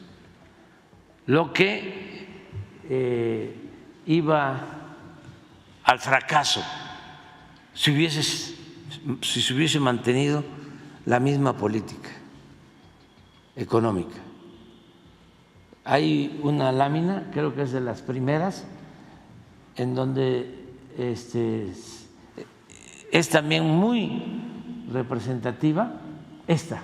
lo que iba al fracaso si se hubiese mantenido la misma política económica. Hay una lámina, creo que es de las primeras, en donde es también muy representativa esta.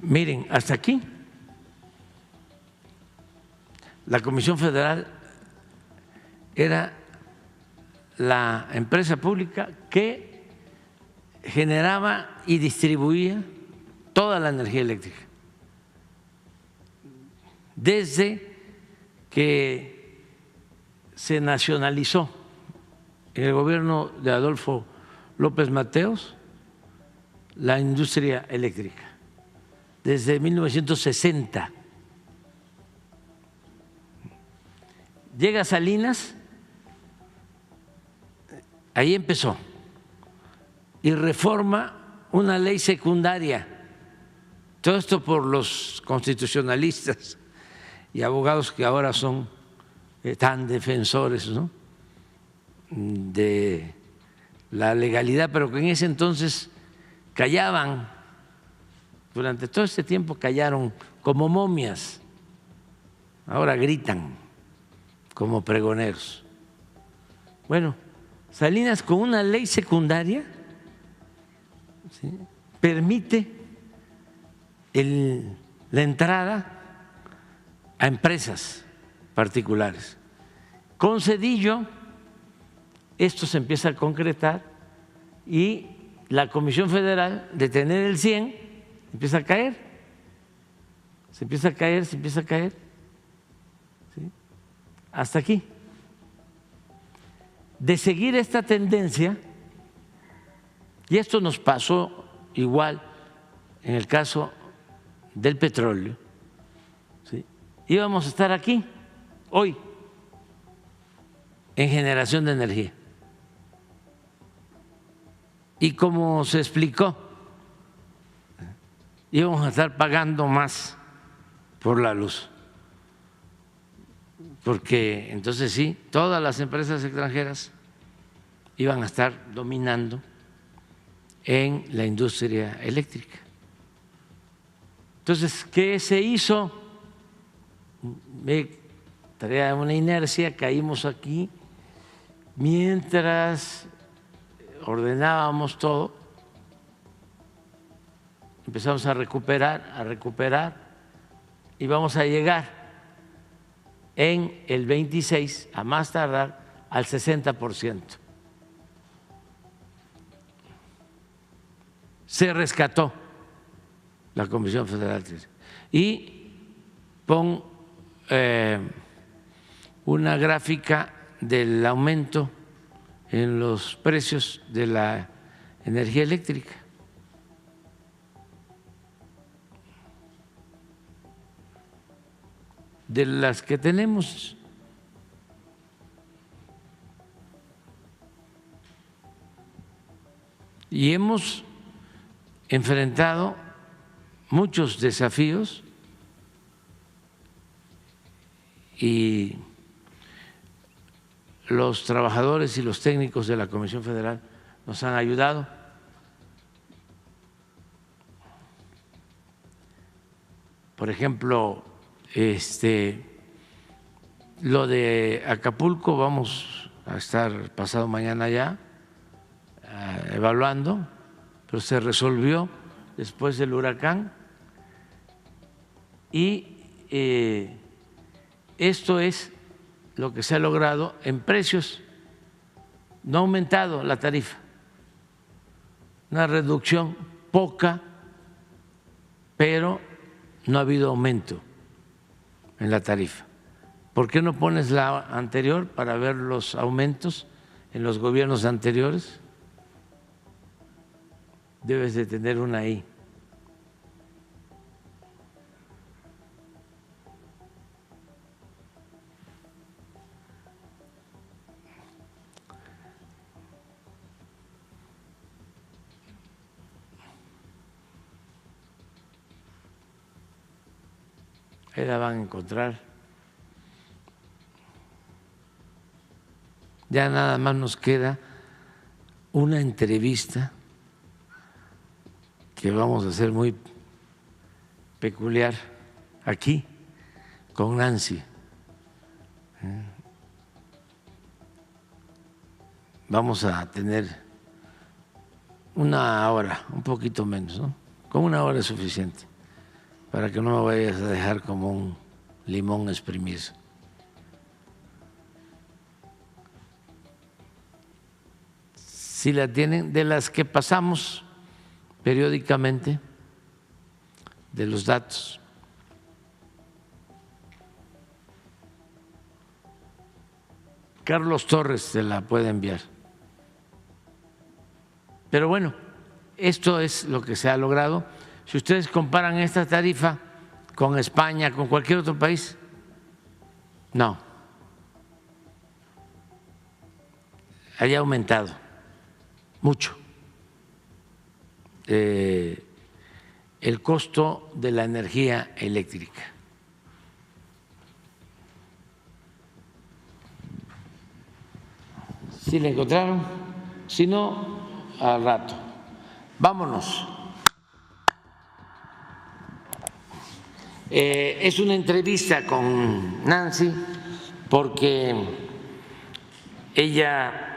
Miren, hasta aquí la Comisión Federal era la empresa pública que generaba y distribuía toda la energía eléctrica. Desde que se nacionalizó en el gobierno de Adolfo López Mateos la industria eléctrica, desde 1960. Llega Salinas, ahí empezó, y reforma una ley secundaria. Todo esto por los constitucionalistas y abogados que ahora son tan defensores, ¿no?, de la legalidad, pero que en ese entonces callaban. Durante todo este tiempo callaron como momias, ahora gritan como pregoneros. Bueno, Salinas, con una ley secundaria, ¿sí?, permite la entrada a empresas particulares. Con Zedillo esto se empieza a concretar y la Comisión Federal, de tener el 100, empieza a caer, se empieza a caer, ¿sí?, hasta aquí. De seguir esta tendencia, y esto nos pasó igual en el caso del petróleo, ¿sí?, íbamos a estar aquí hoy en generación de energía. Y como se explicó, íbamos a estar pagando más por la luz, porque entonces sí, todas las empresas extranjeras iban a estar dominando en la industria eléctrica. Entonces, ¿qué se hizo? Traía una inercia, caímos aquí, mientras ordenábamos todo, empezamos a recuperar y vamos a llegar en el 26, a más tardar, al 60%. Se rescató la Comisión Federal y pon una gráfica del aumento en los precios de la energía eléctrica. De las que tenemos. Y hemos enfrentado muchos desafíos y los trabajadores y los técnicos de la Comisión Federal nos han ayudado. Por ejemplo, lo de Acapulco, vamos a estar pasado mañana ya evaluando, pero se resolvió después del huracán y esto es lo que se ha logrado en precios. No ha aumentado la tarifa, una reducción poca, pero no ha habido aumento en la tarifa. ¿Por qué no pones la anterior para ver los aumentos en los gobiernos anteriores? Debes de tener una ahí. Ahí la van a encontrar. Ya nada más nos queda una entrevista que vamos a hacer muy peculiar aquí con Nancy. Vamos a tener una hora, un poquito menos, ¿no? Con una hora es suficiente para que no me vayas a dejar como un limón exprimido. Si la tienen, de las que pasamos periódicamente, de los datos. Carlos Torres se la puede enviar. Pero bueno, esto es lo que se ha logrado. Si ustedes comparan esta tarifa con España, con cualquier otro país, no. Haya aumentado mucho el costo de la energía eléctrica. ¿Sí la encontraron? Si no, al rato. Vámonos. Es una entrevista con Nancy porque ella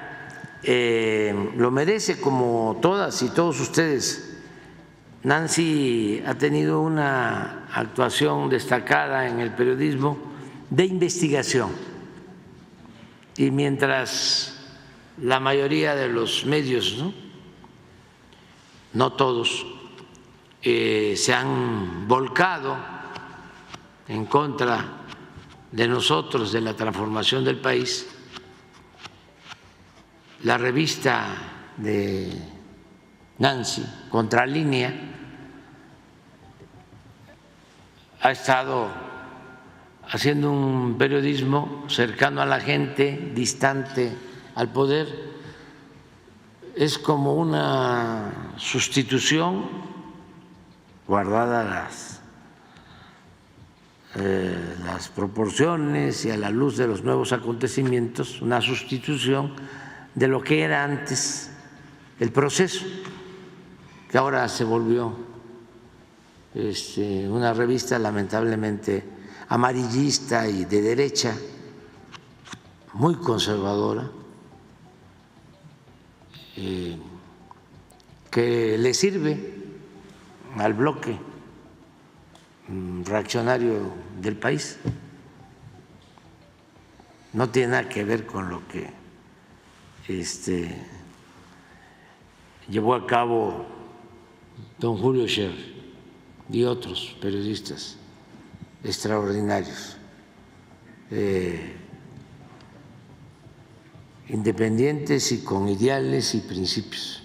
lo merece, como todas y todos ustedes. Nancy ha tenido una actuación destacada en el periodismo de investigación y mientras la mayoría de los medios, no todos, se han volcado en contra de nosotros, de la transformación del país, la revista de Nancy, Contralínea, ha estado haciendo un periodismo cercano a la gente, distante al poder. Es como una sustitución, guardadas las proporciones y a la luz de los nuevos acontecimientos, una sustitución de lo que era antes el proceso, que ahora se volvió una revista lamentablemente amarillista y de derecha, muy conservadora, que le sirve al bloque reaccionario del país. No tiene nada que ver con lo que llevó a cabo don Julio Scherer y otros periodistas extraordinarios, independientes y con ideales y principios.